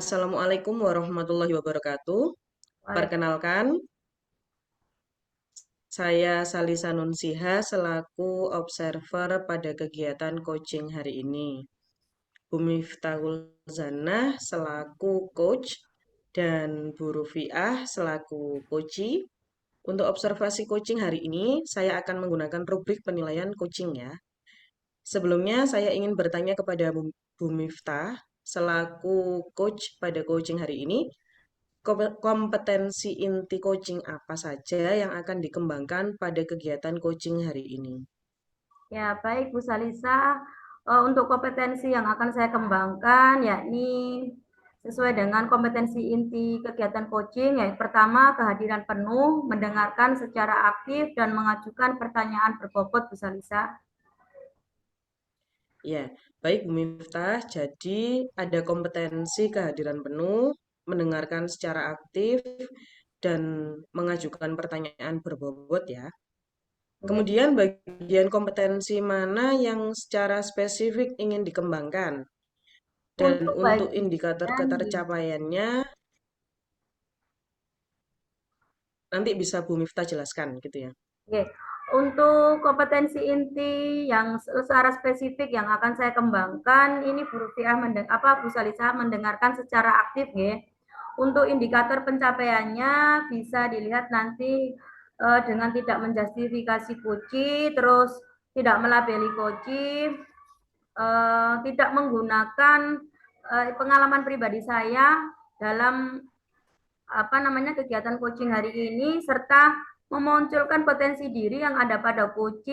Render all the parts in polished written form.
Assalamualaikum warahmatullahi wabarakatuh. Waalaikumsalam. Perkenalkan, saya Salisa Nunsiha selaku observer pada kegiatan coaching hari ini. Bu Miftahul Zanah selaku coach dan Bu Rufiah selaku coachee. Untuk observasi coaching hari ini, saya akan menggunakan rubrik penilaian coaching ya. Sebelumnya, saya ingin bertanya kepada Bu Miftah selaku coach pada coaching hari ini. Kompetensi inti coaching apa saja yang akan dikembangkan pada kegiatan coaching hari ini? Ya, baik Bu Salisa. Untuk kompetensi yang akan saya kembangkan, yakni sesuai dengan kompetensi inti kegiatan coaching, yaitu pertama, kehadiran penuh, mendengarkan secara aktif, dan mengajukan pertanyaan berbobot, Bu Salisa. Ya, baik Bu Miftah. Jadi ada kompetensi kehadiran penuh, mendengarkan secara aktif, dan mengajukan pertanyaan berbobot ya. Oke. Kemudian bagian kompetensi mana yang secara spesifik ingin dikembangkan? Dan Untuk untuk indikator bagian ketercapaiannya nanti bisa Bu Miftah jelaskan gitu ya. Oke. Untuk kompetensi inti yang secara spesifik yang akan saya kembangkan, ini Bu Rufiah Bu Salisa mendengarkan secara aktif ya. Untuk indikator pencapaiannya bisa dilihat nanti dengan tidak menjustifikasi kunci, terus tidak melabeli kunci, tidak menggunakan pengalaman pribadi saya dalam kegiatan coaching hari ini, serta memunculkan potensi diri yang ada pada coach,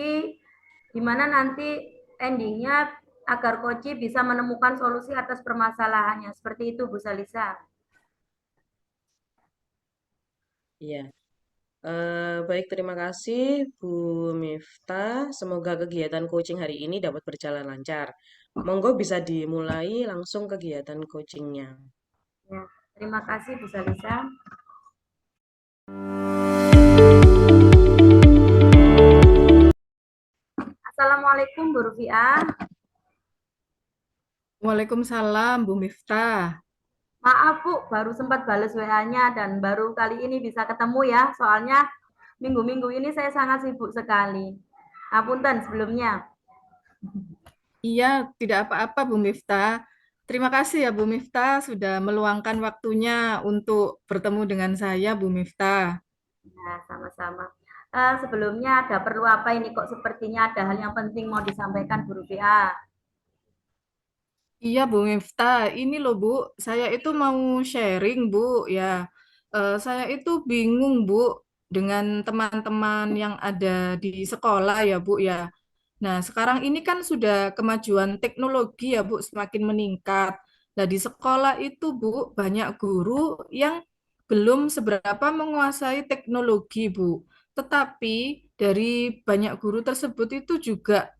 di mana nanti endingnya agar coach bisa menemukan solusi atas permasalahannya. Seperti itu, Bu Salisa. Iya. Baik, terima kasih Bu Miftah. Semoga kegiatan coaching hari ini dapat berjalan lancar. Monggo bisa dimulai langsung kegiatan coachingnya. Ya, terima kasih, Bu Salisa. Assalamualaikum, Bu Rufiah. Waalaikumsalam, Bu Miftah. Maaf, Bu, baru sempat balas WA-nya dan baru kali ini bisa ketemu ya. Soalnya minggu-minggu ini saya sangat sibuk sekali. Apunten sebelumnya. Iya, tidak apa-apa, Bu Miftah. Terima kasih ya, Bu Miftah, sudah meluangkan waktunya untuk bertemu dengan saya, Bu Miftah. Nah, sama-sama. Sebelumnya ada perlu apa ini kok sepertinya ada hal yang penting mau disampaikan Bu Rufiah. Iya, Bu Miftah. Ini loh, Bu, saya itu mau sharing, Bu. Ya, saya itu bingung, Bu, dengan teman-teman yang ada di sekolah ya, Bu, ya. Nah, sekarang ini kan sudah kemajuan teknologi ya, Bu, semakin meningkat. Nah, di sekolah itu, Bu, banyak guru yang belum seberapa menguasai teknologi, Bu. Tetapi dari banyak guru tersebut itu juga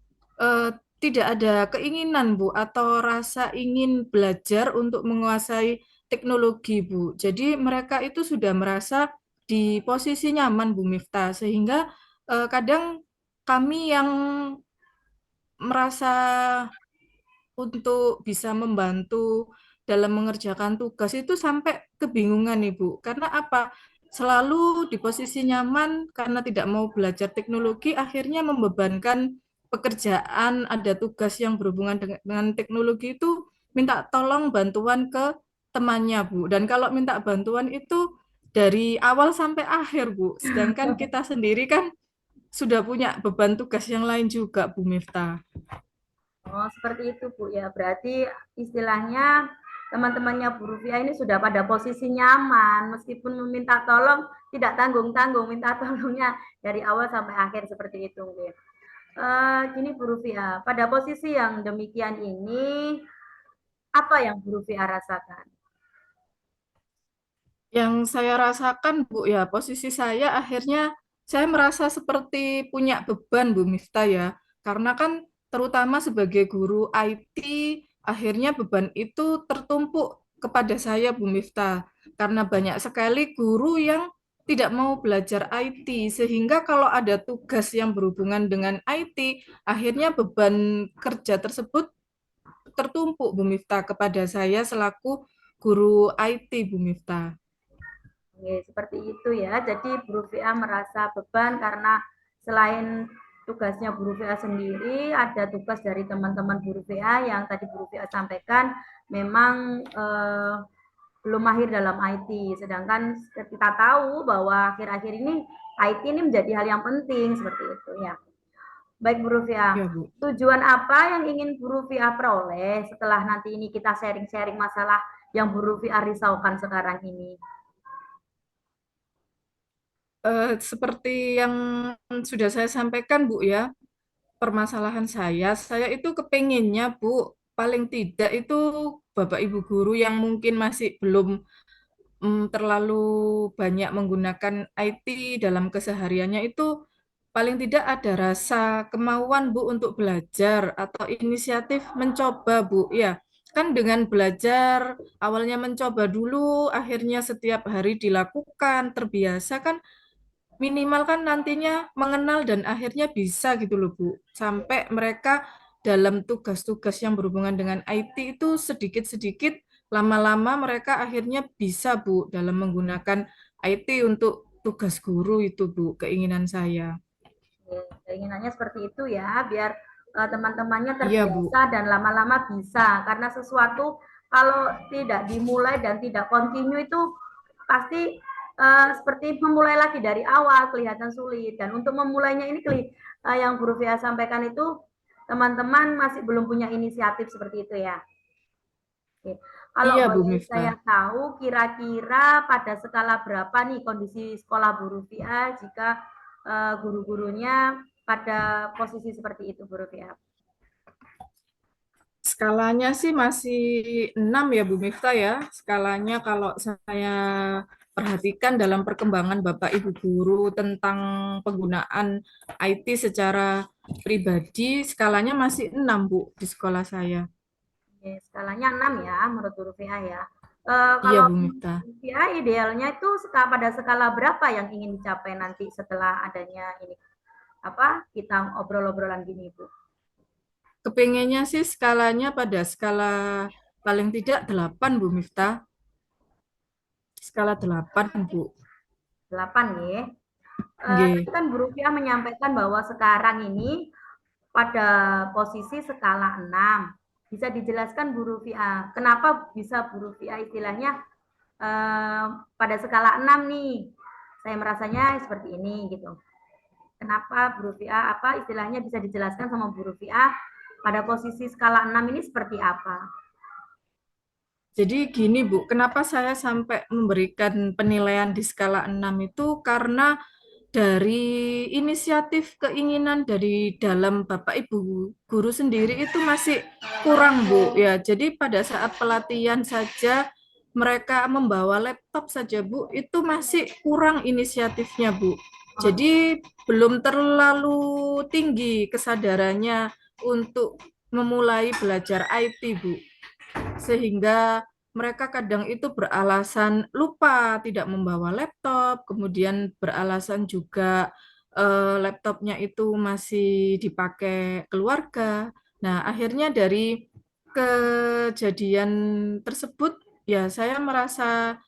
tidak ada keinginan, Bu, atau rasa ingin belajar untuk menguasai teknologi, Bu. Jadi mereka itu sudah merasa di posisi nyaman, Bu Miftah, sehingga kadang kami yang merasa untuk bisa membantu dalam mengerjakan tugas itu sampai kebingungan, Ibu. Karena apa? Selalu di posisi nyaman karena tidak mau belajar teknologi, akhirnya membebankan pekerjaan, ada tugas yang berhubungan dengan teknologi itu minta tolong bantuan ke temannya, Bu. Dan kalau minta bantuan itu dari awal sampai akhir, Bu. Sedangkan kita sendiri kan sudah punya beban tugas yang lain juga, Bu Miftah. Oh, seperti itu Bu ya. Berarti istilahnya teman-temannya Bu Rufiah ini sudah pada posisi nyaman, meskipun meminta tolong tidak tanggung-tanggung, minta tolongnya dari awal sampai akhir seperti itu. Gini Bu Rufiah, pada posisi yang demikian ini, apa yang Bu Rufiah rasakan? Yang saya rasakan, Bu, ya, posisi saya akhirnya saya merasa seperti punya beban, Bu Miftah, ya. Karena kan terutama sebagai guru IT, akhirnya beban itu tertumpuk kepada saya, Bu Miftah. Karena banyak sekali guru yang tidak mau belajar IT, sehingga kalau ada tugas yang berhubungan dengan IT, akhirnya beban kerja tersebut tertumpuk, Bu Miftah, kepada saya selaku guru IT, Bu Miftah. Oke, seperti itu ya. Jadi Bu Rufia merasa beban karena selain tugasnya Bu Rufia sendiri, ada tugas dari teman-teman Bu Rufia yang tadi Bu Rufia sampaikan memang belum mahir dalam IT. Sedangkan kita tahu bahwa akhir-akhir ini IT ini menjadi hal yang penting seperti itu ya. Baik Bu Rufia, Ya, Bu. tujuan apa yang ingin Bu Rufia peroleh setelah nanti ini kita sharing-sharing masalah yang Bu Rufia risaukan sekarang ini? Seperti yang sudah saya sampaikan, Bu, ya, permasalahan saya itu kepenginnya, Bu, paling tidak itu Bapak Ibu guru yang mungkin masih belum terlalu banyak menggunakan IT dalam kesehariannya itu paling tidak ada rasa kemauan, Bu, untuk belajar atau inisiatif mencoba, Bu. Ya, kan dengan belajar awalnya mencoba dulu, akhirnya setiap hari dilakukan, terbiasa kan minimal kan nantinya mengenal dan akhirnya bisa gitu loh, Bu. Sampai mereka dalam tugas-tugas yang berhubungan dengan IT itu sedikit-sedikit lama-lama mereka akhirnya bisa, Bu, dalam menggunakan IT untuk tugas guru itu, Bu, keinginan saya. Keinginannya seperti itu ya, biar teman-temannya Iya, Bu. terbiasa dan lama-lama bisa. Karena sesuatu kalau tidak dimulai dan tidak kontinu itu pasti seperti memulai lagi dari awal kelihatan sulit. Dan untuk memulainya ini yang Bu Rufia sampaikan itu teman-teman masih belum punya inisiatif seperti itu ya. Oke. Kalau Iya, Bu boleh Miftah. saya tahu kira-kira pada skala berapa nih kondisi sekolah Bu Rufia jika guru-gurunya pada posisi seperti itu Bu Rufia? Skalanya sih masih 6 ya, Bu Miftah ya. Skalanya kalau saya perhatikan dalam perkembangan Bapak Ibu guru tentang penggunaan IT secara pribadi, skalanya masih 6, Bu, di sekolah saya. Oke, skalanya 6 ya menurut Bu Rufia ya. Iya, Kalau Bu Bu Miftah. Rufia idealnya itu pada skala berapa yang ingin dicapai nanti setelah adanya ini apa kita obrol-obrolan gini Bu? Kepengennya sih skalanya pada skala paling tidak 8, Bu Miftah. Skala 8, Bu. 8 ya. Tadi Nggih. kan Bu Rufia menyampaikan bahwa sekarang ini pada posisi skala 6. Bisa dijelaskan Bu Rufia, kenapa bisa Bu Rufia istilahnya pada skala 6 nih? Saya merasanya seperti ini gitu. Kenapa Bu Rufia apa istilahnya bisa dijelaskan sama Bu Rufia pada posisi skala 6 ini seperti apa? Jadi gini Bu, kenapa saya sampai memberikan penilaian di skala 6 itu karena dari inisiatif keinginan dari dalam Bapak Ibu guru sendiri itu masih kurang Bu ya. Jadi pada saat pelatihan saja mereka membawa laptop saja Bu, itu masih kurang inisiatifnya Bu. Jadi belum terlalu tinggi kesadarannya untuk memulai belajar IT Bu. Sehingga mereka kadang itu beralasan lupa tidak membawa laptop, kemudian beralasan juga laptopnya itu masih dipakai keluarga. Nah, akhirnya dari kejadian tersebut ya saya merasa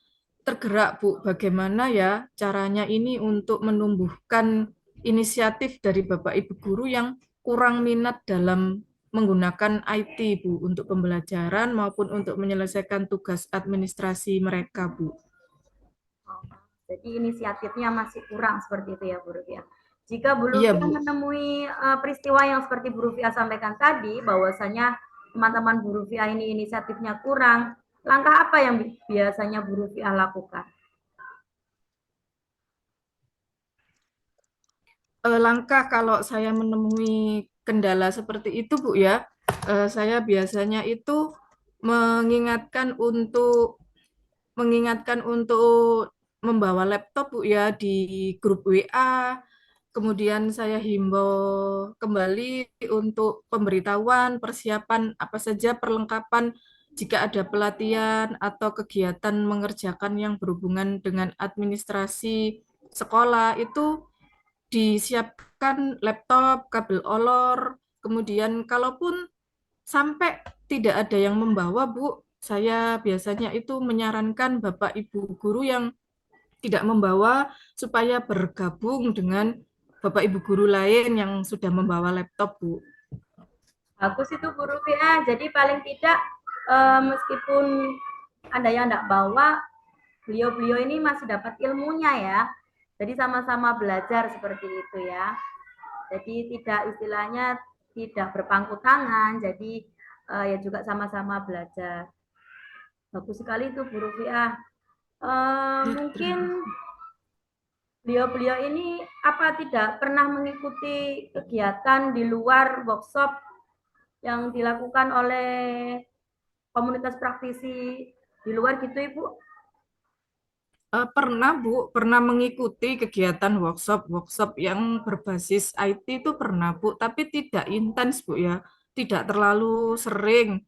tergerak Bu, bagaimana ya caranya ini untuk menumbuhkan inisiatif dari Bapak Ibu guru yang kurang minat dalam menggunakan IT, Bu, untuk pembelajaran maupun untuk menyelesaikan tugas administrasi mereka, Bu. Jadi inisiatifnya masih kurang seperti itu ya Bu Rufia. Jika Bu Iya, Rufia Bu. menemui peristiwa yang seperti Bu Rufia sampaikan tadi, bahwasanya teman-teman Bu Rufia ini inisiatifnya kurang, langkah apa yang biasanya Bu Rufia lakukan? Langkah kalau saya menemui kendala seperti itu, Bu, ya, saya biasanya itu mengingatkan untuk mengingatkan untuk membawa laptop Bu ya di grup WA. Kemudian saya himbau kembali untuk pemberitahuan persiapan apa saja perlengkapan jika ada pelatihan atau kegiatan mengerjakan yang berhubungan dengan administrasi sekolah itu disiapkan laptop, kabel olor, kemudian kalaupun sampai tidak ada yang membawa, Bu, Saya biasanya itu menyarankan Bapak Ibu guru yang tidak membawa supaya bergabung dengan Bapak Ibu guru lain yang sudah membawa laptop, Bu. Bagus itu Bu Rufiah. Jadi paling tidak meskipun Anda yang tidak bawa, beliau-beliau ini masih dapat ilmunya ya. Jadi sama-sama belajar seperti itu ya. Jadi tidak istilahnya tidak berpangku tangan, jadi ya juga sama-sama belajar. Bagus sekali itu Bu Rufiah. Mungkin beliau-beliau ini apa tidak pernah mengikuti kegiatan di luar workshop yang dilakukan oleh komunitas praktisi di luar gitu Ibu? Pernah, Bu, pernah mengikuti kegiatan workshop yang berbasis IT itu pernah, Bu, tapi tidak intens, Bu, ya. Tidak terlalu sering.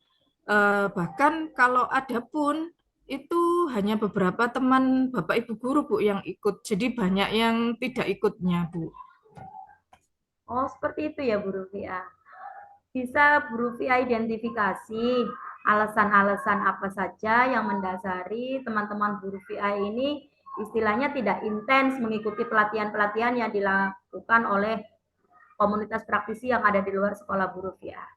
Bahkan kalau ada pun, itu hanya beberapa teman Bapak Ibu guru, Bu, yang ikut. Jadi banyak yang tidak ikutnya, Bu. Oh, seperti itu ya Bu Rufiah. Bisa Bu Rufiah identifikasi alasan-alasan apa saja yang mendasari teman-teman Bu Rufiah ini istilahnya tidak intens mengikuti pelatihan-pelatihan yang dilakukan oleh komunitas praktisi yang ada di luar sekolah Bu Rufiah.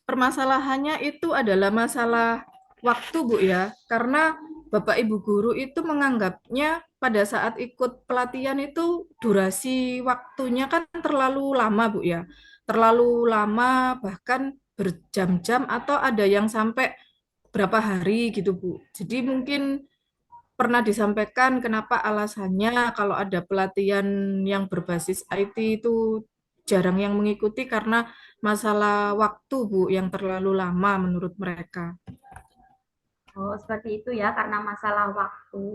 Permasalahannya itu adalah masalah waktu, Bu, ya. Karena Bapak Ibu guru itu menganggapnya pada saat ikut pelatihan itu durasi waktunya kan terlalu lama, Bu, ya. Terlalu lama, bahkan berjam-jam atau ada yang sampai berapa hari gitu, Bu. Jadi mungkin pernah disampaikan kenapa alasannya kalau ada pelatihan yang berbasis IT itu jarang yang mengikuti karena masalah waktu, Bu, yang terlalu lama menurut mereka. Oh, seperti itu ya, karena masalah waktu.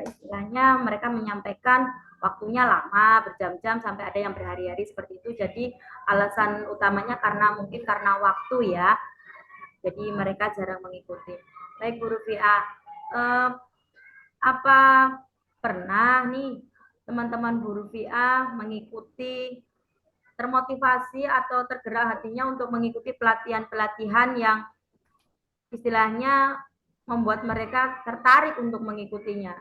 Istilahnya mereka menyampaikan waktunya lama, berjam-jam, sampai ada yang berhari-hari seperti itu. Jadi alasan utamanya mungkin karena waktu ya. Jadi mereka jarang mengikuti. Baik Bu Rufiah, apa pernah nih teman-teman Bu Rufiah mengikuti termotivasi atau tergerak hatinya untuk mengikuti pelatihan-pelatihan yang istilahnya membuat mereka tertarik untuk mengikutinya?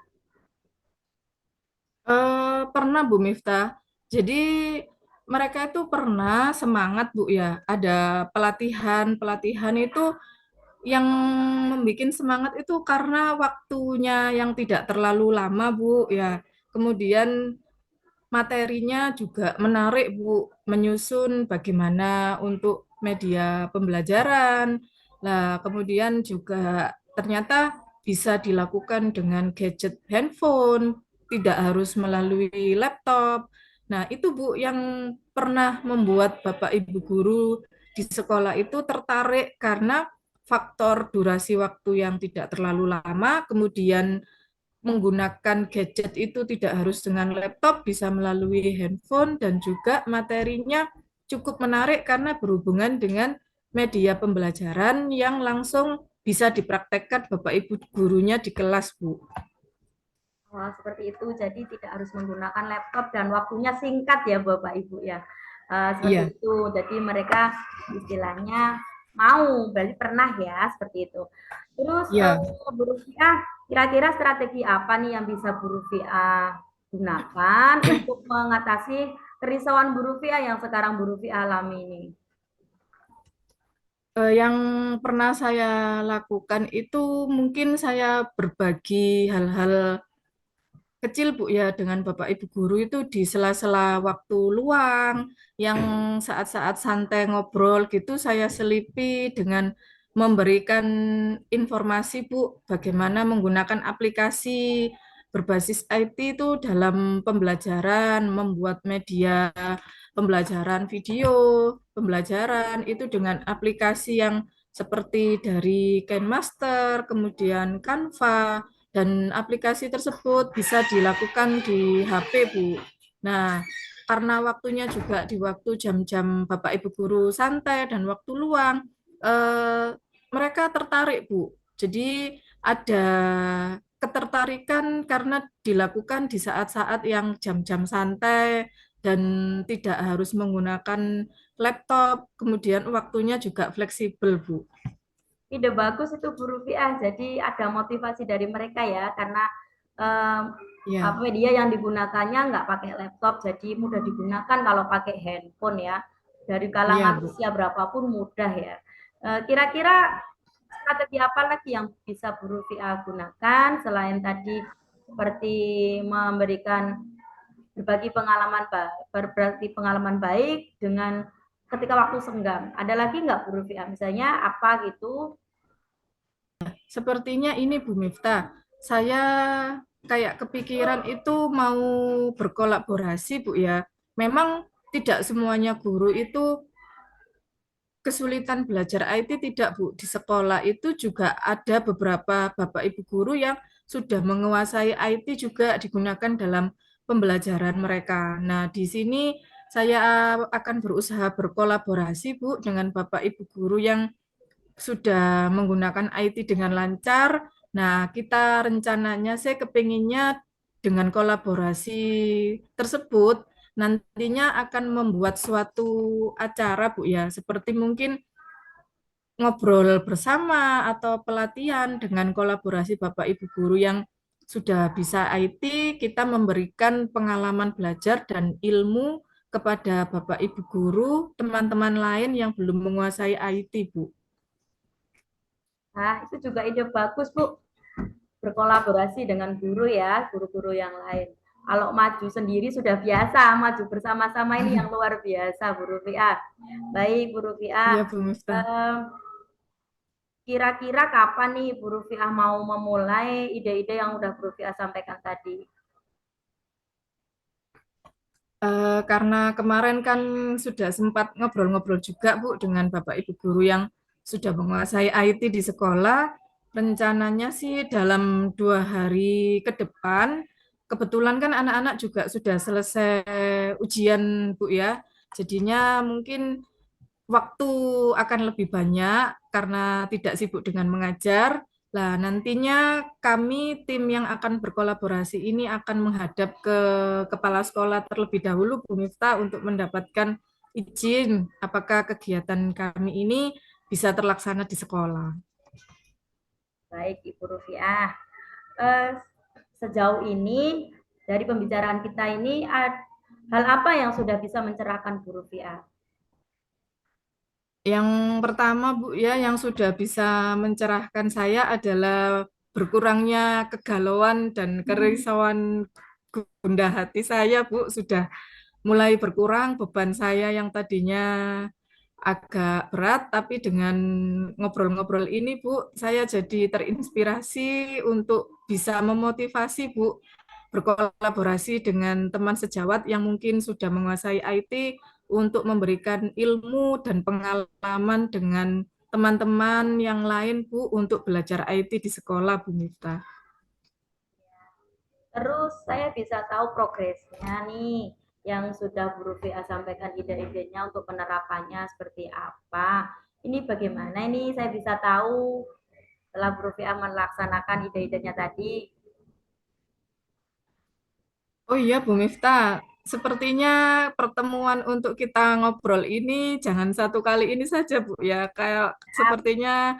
Pernah, Bu Miftah. Jadi mereka itu pernah semangat, Bu, ya. Ada pelatihan itu yang membuat semangat itu karena waktunya yang tidak terlalu lama, Bu, ya. Kemudian materinya juga menarik, Bu, menyusun bagaimana untuk media pembelajaran. Nah, kemudian juga ternyata bisa dilakukan dengan gadget handphone, tidak harus melalui laptop. Nah, itu, Bu, yang pernah membuat Bapak Ibu guru di sekolah itu tertarik karena faktor durasi waktu yang tidak terlalu lama, kemudian menggunakan gadget itu tidak harus dengan laptop, bisa melalui handphone, dan juga materinya cukup menarik karena berhubungan dengan media pembelajaran yang langsung bisa dipraktekkan Bapak Ibu gurunya di kelas, Bu. Oh, seperti itu. Jadi tidak harus menggunakan laptop dan waktunya singkat ya Bapak Ibu ya. Seperti Iya, itu. Jadi mereka istilahnya mau, berarti pernah ya seperti itu. Terus iya. Bu Rufiah, kira-kira strategi apa nih yang bisa Bu Rufiah gunakan untuk mengatasi kerisauan Bu Rufiah yang sekarang Bu Rufiah alami ini? Yang pernah saya lakukan itu mungkin saya berbagi hal-hal kecil, Bu, ya, dengan Bapak Ibu guru itu di sela-sela waktu luang yang saat-saat santai ngobrol gitu saya selipi dengan memberikan informasi, Bu, bagaimana menggunakan aplikasi berbasis IT itu dalam pembelajaran, membuat media pembelajaran video, pembelajaran itu dengan aplikasi yang seperti dari KineMaster, kemudian Canva, dan aplikasi tersebut bisa dilakukan di HP, Bu. Nah, karena waktunya juga di waktu jam-jam Bapak Ibu guru santai dan waktu luang, mereka tertarik, Bu. Jadi ada ketertarikan karena dilakukan di saat-saat yang jam-jam santai dan tidak harus menggunakan laptop, kemudian waktunya juga fleksibel, Bu. ide bagus itu Bu Rufiah. Jadi ada motivasi dari mereka ya, karena Ya, media yang digunakannya nggak pakai laptop, jadi mudah digunakan kalau pakai handphone ya. Dari iya kalangan Bu. usia berapapun mudah ya. Kira-kira strategi apa lagi yang bisa Bu Rufiah gunakan selain tadi seperti memberikan berbagi pengalaman baik dengan ketika waktu senggang. Ada lagi nggak Bu Rufiah? Misalnya apa gitu? Sepertinya ini Bu Miftah, saya kayak kepikiran itu mau berkolaborasi Bu ya. Memang tidak semuanya guru itu kesulitan belajar IT, tidak Bu. Di sekolah itu juga ada beberapa Bapak Ibu guru yang sudah menguasai IT juga digunakan dalam pembelajaran mereka. Nah, di sini saya akan berusaha berkolaborasi Bu dengan Bapak Ibu guru yang sudah menggunakan IT dengan lancar. Nah, kita rencananya saya kepinginnya dengan kolaborasi tersebut nantinya akan membuat suatu acara Bu ya, seperti mungkin ngobrol bersama atau pelatihan dengan kolaborasi Bapak Ibu guru yang sudah bisa IT, kita memberikan pengalaman belajar dan ilmu kepada Bapak Ibu guru, teman-teman lain yang belum menguasai IT, Bu. Nah, itu juga ide bagus, Bu. Berkolaborasi dengan guru ya, guru-guru yang lain. Kalau maju sendiri sudah biasa, maju bersama-sama ini yang luar biasa, Bu Rufiah. Baik, Bu Iya, Rufiah. Bu Miftah. Kira-kira kapan nih Bu Rufiah mau memulai ide-ide yang udah Bu Rufiah sampaikan tadi? Karena kemarin kan sudah sempat ngobrol-ngobrol juga Bu dengan Bapak Ibu guru yang sudah menguasai IT di sekolah. Rencananya sih dalam 2 hari ke depan. Kebetulan kan anak-anak juga sudah selesai ujian Bu ya. Jadinya mungkin waktu akan lebih banyak karena tidak sibuk dengan mengajar. Nah, nantinya kami tim yang akan berkolaborasi ini akan menghadap ke kepala sekolah terlebih dahulu, Bu Miftah, untuk mendapatkan izin apakah kegiatan kami ini bisa terlaksana di sekolah. Baik, Ibu Rufiah. Eh, Sejauh ini dari pembicaraan kita ini hal apa yang sudah bisa mencerahkan Bu Rufiah? Yang pertama, Bu, ya, yang sudah bisa mencerahkan saya adalah berkurangnya kegalauan dan kerisauan gundah hati saya, Bu, sudah mulai berkurang. Beban saya yang tadinya agak berat, tapi dengan ngobrol-ngobrol ini, Bu, saya jadi terinspirasi untuk bisa memotivasi, Bu, berkolaborasi dengan teman sejawat yang mungkin sudah menguasai IT untuk memberikan ilmu dan pengalaman dengan teman-teman yang lain, Bu, untuk belajar IT di sekolah, Bu Miftah. Terus saya bisa tahu progresnya nih yang sudah Bu Rufiah sampaikan ide-idenya untuk penerapannya seperti apa. Ini bagaimana ini saya bisa tahu setelah Bu Rufiah melaksanakan ide-idenya tadi. Oh iya, Bu Miftah, sepertinya pertemuan untuk kita ngobrol ini jangan satu kali ini saja, Bu. Ya, kayak sepertinya,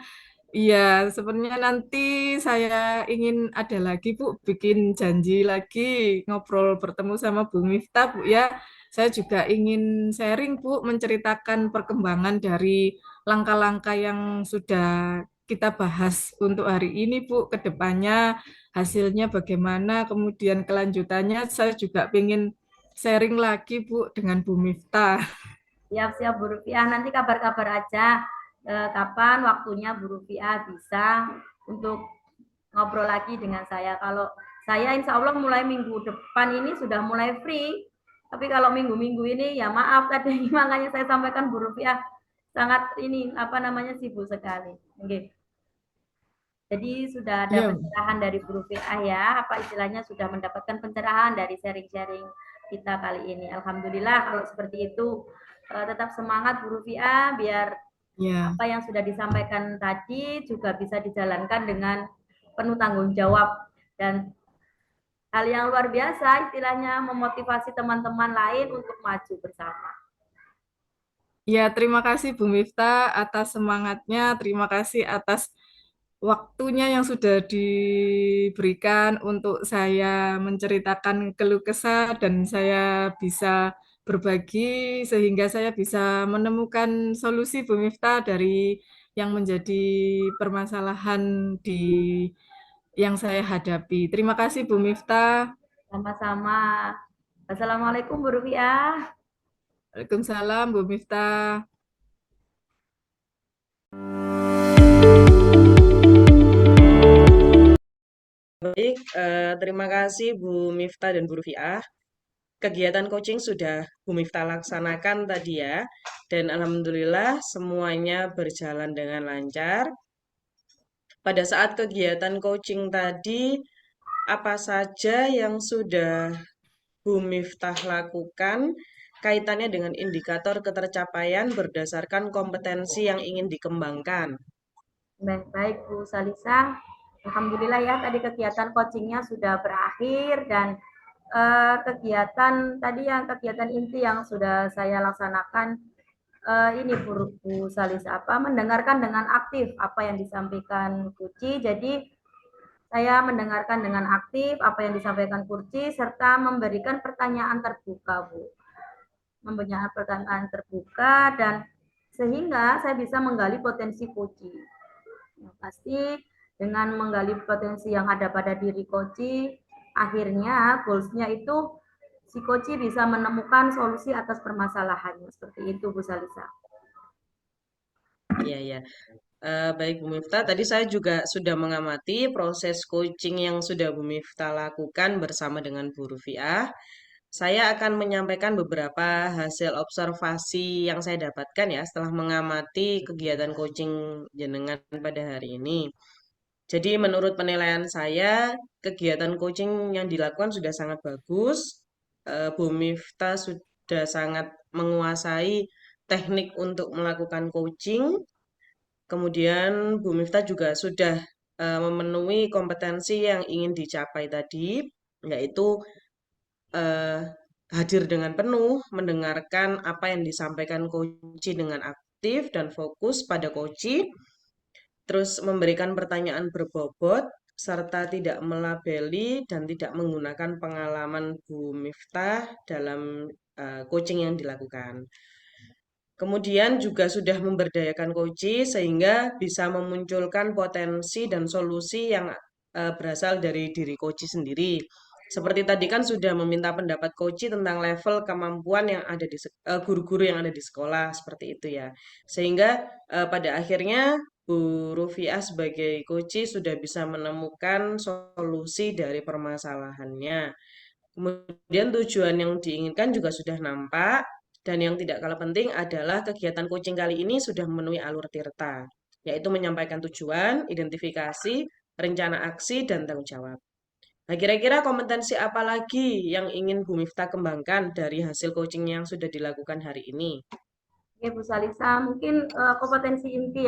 iya, sebenarnya nanti saya ingin ada lagi, Bu, bikin janji lagi ngobrol bertemu sama Bu Miftah, Bu, ya. Saya juga ingin sharing, Bu, menceritakan perkembangan dari langkah-langkah yang sudah kita bahas untuk hari ini, Bu, ke depannya hasilnya bagaimana, kemudian kelanjutannya saya juga ingin sharing lagi, Bu, dengan Bu Miftah. Siap-siap Bu Rufiah, nanti kabar-kabar aja kapan waktunya Bu Rufiah bisa untuk ngobrol lagi dengan saya. Kalau saya insya Allah mulai minggu depan ini sudah mulai free. Tapi kalau minggu-minggu ini ya maaf tadi makanya saya sampaikan Bu Rufiah sangat ini apa namanya sibuk sekali. Okay. Jadi sudah ada Iya, pencerahan dari Bu Rufiah ya, apa istilahnya sudah mendapatkan pencerahan dari sharing-sharing kita kali ini. Alhamdulillah kalau seperti itu tetap semangat Bu Rufiah biar ya, apa yang sudah disampaikan tadi juga bisa dijalankan dengan penuh tanggung jawab dan hal yang luar biasa istilahnya memotivasi teman-teman lain untuk maju bersama. Ya, terima kasih Bu Miftah atas semangatnya, terima kasih atas waktunya yang sudah diberikan untuk saya menceritakan keluh kesah dan saya bisa berbagi sehingga saya bisa menemukan solusi Bu Miftah dari yang menjadi permasalahan yang saya hadapi. Terima kasih Bu Miftah. Sama-sama. Assalamualaikum Bu Rufiah. Waalaikumsalam Bu Miftah. Baik, terima kasih Bu Miftah dan Bu Rufiah. Kegiatan coaching sudah Bu Miftah laksanakan tadi ya, dan alhamdulillah semuanya berjalan dengan lancar. Pada saat kegiatan coaching tadi, apa saja yang sudah Bu Miftah lakukan kaitannya dengan indikator ketercapaian berdasarkan kompetensi yang ingin dikembangkan? Baik Bu Salisa. Alhamdulillah ya tadi kegiatan coachingnya sudah berakhir dan kegiatan inti yang sudah saya laksanakan ini Bu Salisa mendengarkan dengan aktif apa yang disampaikan Kuci. Jadi saya mendengarkan dengan aktif apa yang disampaikan Kurci serta memberikan pertanyaan terbuka Bu. Memberikan pertanyaan terbuka dan sehingga saya bisa menggali potensi Kuci. Yang pasti dengan menggali potensi yang ada pada diri Koci, akhirnya goals-nya itu si Koci bisa menemukan solusi atas permasalahannya. Seperti itu Bu Salisa. Iya, ya. Baik Bu Miftah, tadi saya juga sudah mengamati proses coaching yang sudah Bu Miftah lakukan bersama dengan Bu Rufiah. Saya akan menyampaikan beberapa hasil observasi yang saya dapatkan ya setelah mengamati kegiatan coaching jenengan pada hari ini. Jadi menurut penilaian saya, kegiatan coaching yang dilakukan sudah sangat bagus. Bu Miftah sudah sangat menguasai teknik untuk melakukan coaching. Kemudian Bu Miftah juga sudah memenuhi kompetensi yang ingin dicapai tadi, yaitu eh, hadir dengan penuh, mendengarkan apa yang disampaikan coach dengan aktif dan fokus pada coach, terus memberikan pertanyaan berbobot, serta tidak melabeli dan tidak menggunakan pengalaman Bu Miftah dalam coaching yang dilakukan. Kemudian juga sudah memberdayakan Koji sehingga bisa memunculkan potensi dan solusi yang berasal dari diri Koji sendiri. Seperti tadi kan sudah meminta pendapat Koji tentang level kemampuan yang ada di guru-guru yang ada di sekolah seperti itu ya. Sehingga pada akhirnya Bu Rufiah sebagai Koji sudah bisa menemukan solusi dari permasalahannya. Kemudian tujuan yang diinginkan juga sudah nampak, dan yang tidak kalah penting adalah kegiatan coaching kali ini sudah memenuhi alur tirta, yaitu menyampaikan tujuan, identifikasi, rencana aksi, dan tanggung jawab. Nah, kira-kira kompetensi apa lagi yang ingin Bu Miftah kembangkan dari hasil coaching yang sudah dilakukan hari ini? Oke Bu Salisa, mungkin kompetensi inti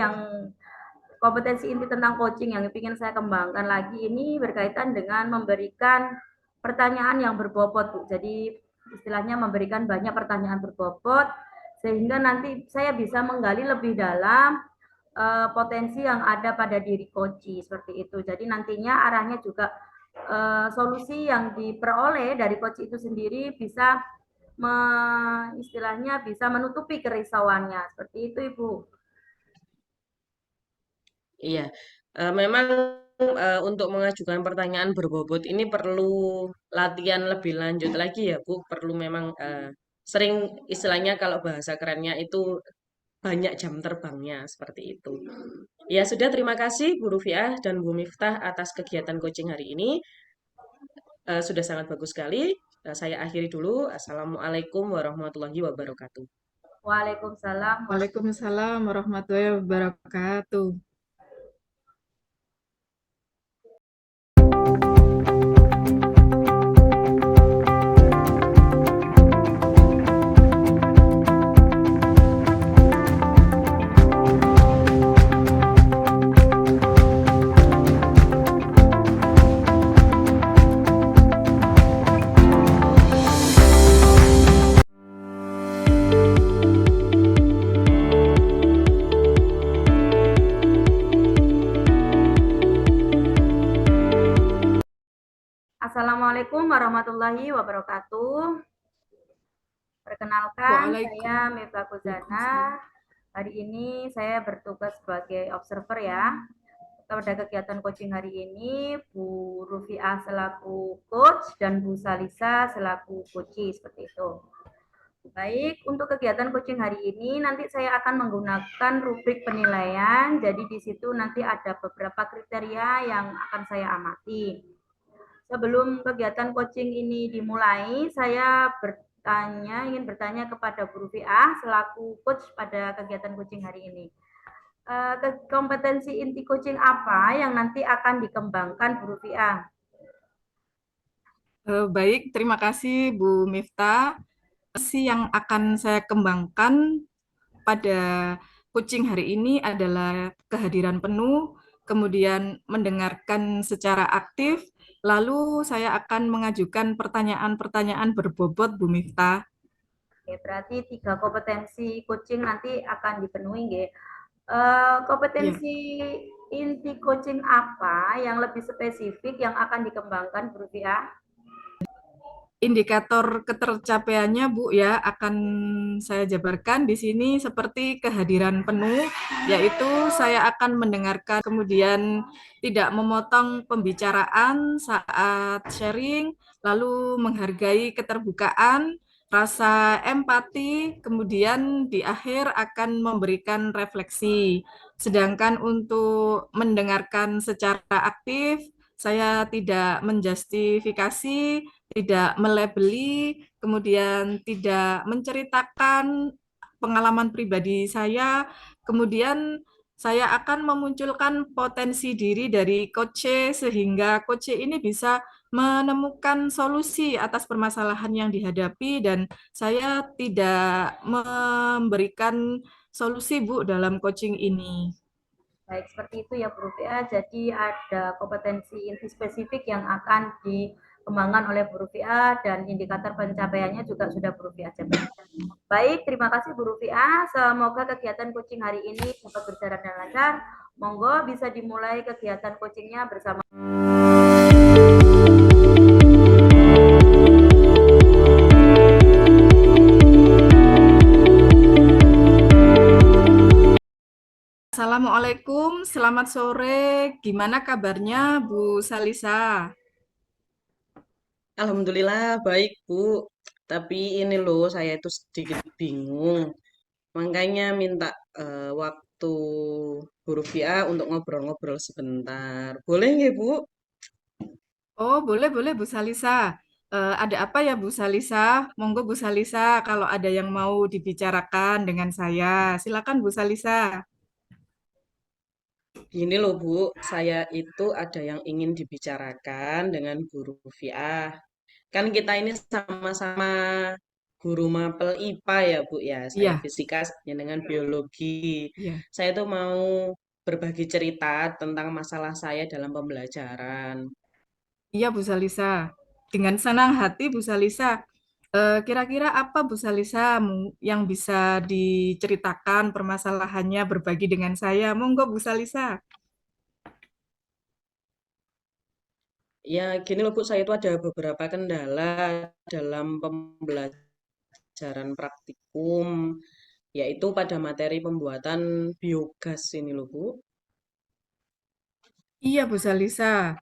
tentang coaching yang ingin saya kembangkan lagi ini berkaitan dengan memberikan pertanyaan yang berbobot Bu. Jadi istilahnya memberikan banyak pertanyaan berbobot sehingga nanti saya bisa menggali lebih dalam potensi yang ada pada diri coach seperti itu. Jadi nantinya arahnya juga solusi yang diperoleh dari coach itu sendiri bisa istilahnya bisa menutupi kerisauannya. Seperti itu Ibu. Iya, memang untuk mengajukan pertanyaan berbobot ini perlu latihan lebih lanjut lagi ya, Bu. Perlu memang sering istilahnya kalau bahasa kerennya itu banyak jam terbangnya seperti itu. Ya sudah, terima kasih Bu Rufiah dan Bu Miftah atas kegiatan coaching hari ini. Sudah sangat bagus sekali. Saya akhiri dulu. Assalamualaikum warahmatullahi wabarakatuh. Waalaikumsalam. Waalaikumsalam warahmatullahi wabarakatuh. warahmatullahi wabarakatuh. Perkenalkan, saya Miftah Kuzana. Hari ini saya bertugas sebagai observer ya. Pada kegiatan coaching hari ini, Bu Rufiah selaku coach dan Bu Salisa selaku coachee, seperti itu. Baik, untuk kegiatan coaching hari ini nanti saya akan menggunakan rubrik penilaian. Jadi di situ nanti ada beberapa kriteria yang akan saya amati. Sebelum kegiatan coaching ini dimulai, saya ingin bertanya kepada Bu Rufiah selaku coach pada kegiatan coaching hari ini. Kompetensi inti coaching apa yang nanti akan dikembangkan Bu Rufiah? Baik, terima kasih Bu Miftah. Yang akan saya kembangkan pada coaching hari ini adalah kehadiran penuh, kemudian mendengarkan secara aktif, lalu saya akan mengajukan pertanyaan-pertanyaan berbobot, Bu Miftah. Oke, berarti 3 kompetensi coaching nanti akan dipenuhi, nggih. Kompetensi inti coaching apa yang lebih spesifik yang akan dikembangkan, Bu Rufiah? Indikator ketercapaiannya, Bu, ya, akan saya jabarkan di sini seperti kehadiran penuh, yaitu saya akan mendengarkan, kemudian tidak memotong pembicaraan saat sharing, lalu menghargai keterbukaan, rasa empati, kemudian di akhir akan memberikan refleksi. Sedangkan untuk mendengarkan secara aktif, saya tidak menjustifikasi, tidak melabeli, kemudian tidak menceritakan pengalaman pribadi saya, kemudian saya akan memunculkan potensi diri dari coach sehingga coach ini bisa menemukan solusi atas permasalahan yang dihadapi dan saya tidak memberikan solusi, Bu, dalam coaching ini. Baik, seperti itu ya Bu Rufiah. Jadi ada kompetensi inti spesifik yang akan dikembangkan oleh Bu Rufiah dan indikator pencapaiannya juga sudah Bu Rufiah jabarkan. Baik, terima kasih Bu Rufiah. Semoga kegiatan coaching hari ini dapat berjalan dengan lancar. Monggo bisa dimulai kegiatan coachingnya bersama. Assalamualaikum, selamat sore. Gimana kabarnya, Bu Salisa? Alhamdulillah baik, Bu. Tapi ini loh, saya itu sedikit bingung. Makanya minta waktu Bu Rufiah untuk ngobrol-ngobrol sebentar. Boleh nggak, Bu? Oh, boleh Bu Salisa. Ada apa ya Bu Salisa? Monggo Bu Salisa, kalau ada yang mau dibicarakan dengan saya, silakan Bu Salisa. Gini loh, Bu. Saya itu ada yang ingin dibicarakan dengan Bu Rufiah. Kan kita ini sama-sama guru mapel IPA ya, Bu ya. Saya Iya, fisika yang dengan biologi. iya. Saya tuh mau berbagi cerita tentang masalah saya dalam pembelajaran. Iya Bu Salisa. Dengan senang hati Bu Salisa. Kira-kira apa Bu Salisa yang bisa diceritakan permasalahannya berbagi dengan saya? Monggo Bu Salisa. Ya, gini loh Bu, saya itu ada beberapa kendala dalam pembelajaran praktikum, yaitu pada materi pembuatan biogas ini loh Bu. Iya Bu Salisa.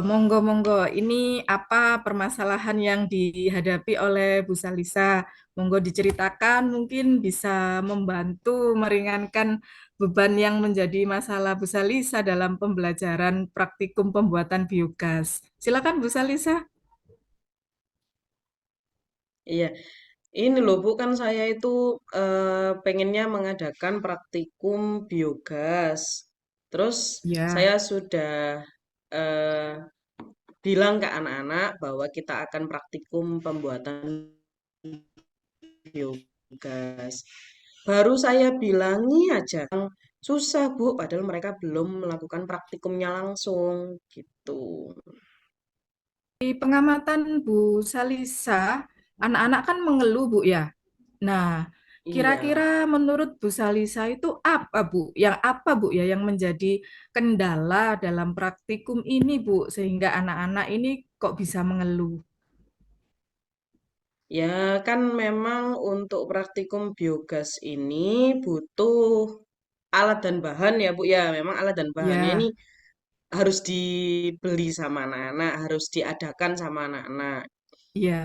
Monggo. Ini apa permasalahan yang dihadapi oleh Bu Salisa? Monggo diceritakan, mungkin bisa membantu meringankan beban yang menjadi masalah Bu Salisa dalam pembelajaran praktikum pembuatan biogas. Silakan Bu Salisa. Iya, ini loh Bu, kan saya itu pengennya mengadakan praktikum biogas. Terus Ya. saya sudah eh, bilang ke anak-anak bahwa kita akan praktikum pembuatan biogas. Baru saya bilangi aja, susah Bu, padahal mereka belum melakukan praktikumnya langsung gitu. Di pengamatan Bu Salisa, anak-anak kan mengeluh Bu ya. Nah, Iya. kira-kira menurut Bu Salisa itu apa Bu? Yang apa Bu ya yang menjadi kendala dalam praktikum ini Bu sehingga anak-anak ini kok bisa mengeluh? Ya, kan memang untuk praktikum biogas ini butuh alat dan bahan ya, Bu. Ya, memang alat dan bahannya ini Ya, harus dibeli sama anak-anak, harus diadakan sama anak-anak.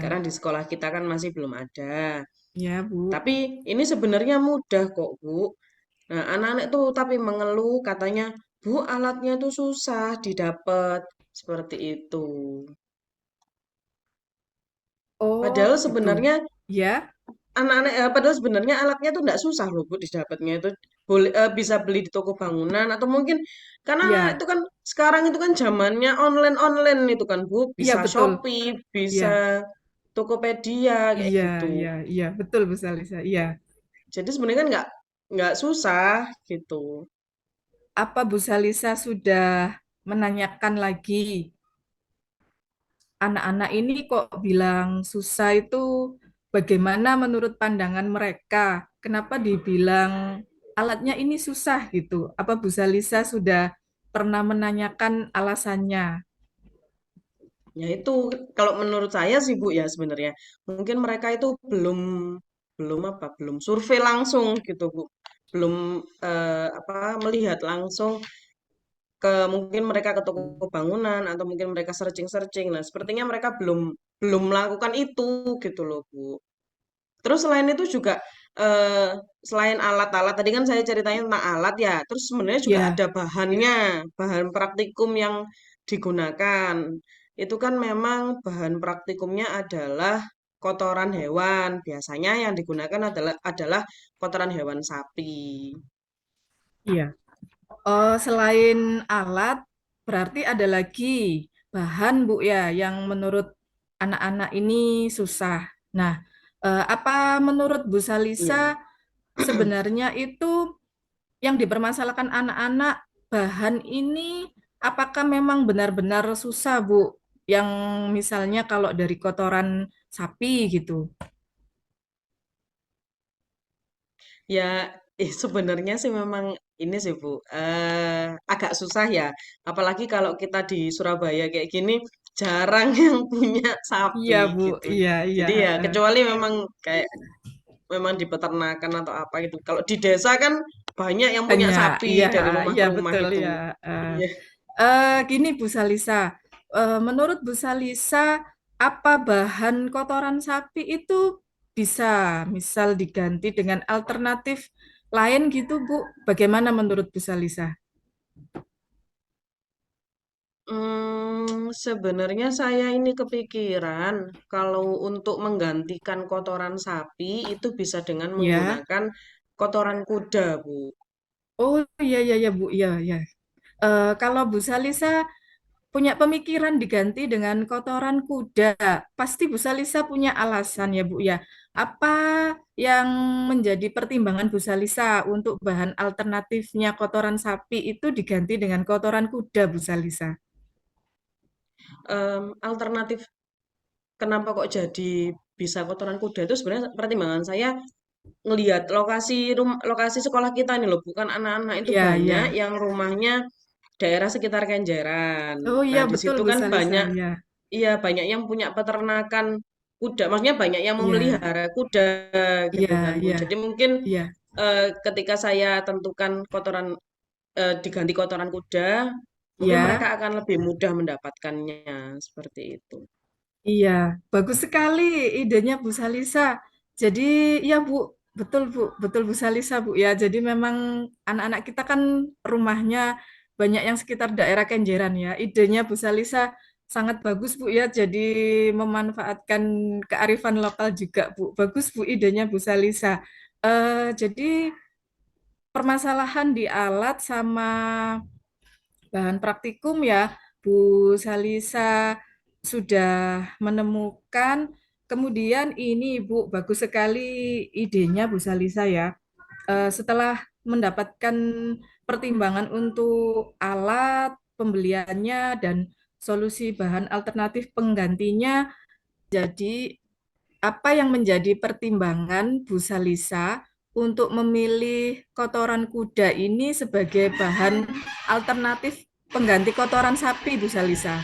Karena ya, di sekolah kita kan masih belum ada. ya, Bu. Tapi ini sebenarnya mudah kok, Bu. Nah, anak-anak tuh tapi mengeluh katanya, Bu, alatnya tuh susah didapat. Seperti itu. Oh, Padahal gitu. sebenarnya Ya, padahal sebenarnya alatnya tuh nggak susah loh Bu didapatnya itu boleh bisa beli di toko bangunan atau mungkin karena ya, itu kan sekarang itu kan zamannya online itu kan Bu iya bisa betul. Shopee bisa Iya, Tokopedia kayak iya, gitu iya, iya, betul Bu Salisa. Iya. jadi sebenarnya kan nggak susah gitu. Apa Bu Salisa sudah menanyakan lagi anak-anak ini kok bilang susah itu bagaimana menurut pandangan mereka? Kenapa dibilang alatnya ini susah gitu? Apa Bu Salisa sudah pernah menanyakan alasannya? Ya itu kalau menurut saya sih Bu ya sebenarnya mungkin mereka itu belum belum apa belum survei langsung gitu Bu belum apa melihat langsung mungkin mereka ke toko bangunan atau mungkin mereka searching-searching. Nah, sepertinya mereka belum belum melakukan itu gitu loh, Bu. Terus selain itu juga eh, selain alat-alat tadi kan saya ceritanya tentang alat ya. Terus sebenarnya juga Ya, ada bahannya, bahan praktikum yang digunakan. Itu kan memang bahan praktikumnya adalah kotoran hewan. Biasanya yang digunakan adalah kotoran hewan sapi. iya. Selain alat, berarti ada lagi bahan Bu ya yang menurut anak-anak ini susah. Nah, apa menurut Bu Salisa Iya. sebenarnya itu yang dipermasalahkan anak-anak bahan ini apakah memang benar-benar susah Bu? Yang misalnya kalau dari kotoran sapi gitu. Ya, sebenarnya sih memang ini sih Bu, agak susah ya. Apalagi kalau kita di Surabaya kayak gini, jarang yang punya Iya sapi Bu, gitu. iya iya. Jadi ya kecuali memang kayak memang di peternakan atau apa gitu. Kalau di desa kan banyak yang punya Banyak, iya sapi dari rumah iya ke rumah betul itu. ya. Eh, Iya. Gini Bu Salisa, menurut Bu Salisa, apa bahan kotoran sapi itu bisa misal diganti dengan alternatif lain gitu Bu? Bagaimana menurut Bu Salisa? Sebenarnya saya ini kepikiran kalau untuk menggantikan kotoran sapi itu bisa dengan Ya, menggunakan kotoran kuda, Bu. oh iya iya iya Bu, iya iya. Kalau Bu Salisa punya pemikiran diganti dengan kotoran kuda, pasti Bu Salisa punya alasan ya Bu ya. Apa yang menjadi pertimbangan Bu Salisa untuk bahan alternatifnya kotoran sapi itu diganti dengan kotoran kuda Bu Salisa? Alternatif kenapa kok jadi bisa kotoran kuda itu sebenarnya pertimbangan saya ngelihat lokasi sekolah kita nih loh, bukan anak-anak itu Iya iya. banyak yang rumahnya daerah sekitar Kenjeran. Oh Nah, iya di betul situ Bu kan Salisa banyak ya. iya banyak yang punya peternakan kuda, maksudnya banyak yang Iya memelihara kuda iya gitu kan, Bu. iya Jadi mungkin iya ketika saya tentukan diganti kotoran kuda, mungkin mereka iya. akan lebih mudah mendapatkannya seperti itu. Iya, bagus sekali idenya Bu Salisa. Jadi ya Bu, betul Bu, betul Bu Salisa Bu ya. Jadi memang anak-anak kita kan rumahnya banyak yang sekitar daerah Kenjeran ya. Idenya Bu Salisa sangat bagus Bu ya. Jadi memanfaatkan kearifan lokal juga Bu. Bagus Bu idenya Bu Salisa. Jadi permasalahan di alat sama bahan praktikum ya, Bu Salisa sudah menemukan. Kemudian ini Bu, bagus sekali idenya Bu Salisa ya. Setelah mendapatkan pertimbangan untuk alat, pembeliannya, dan solusi bahan alternatif penggantinya, jadi apa yang menjadi pertimbangan Bu Salisa untuk memilih kotoran kuda ini sebagai bahan alternatif pengganti kotoran sapi, Bu Salisa?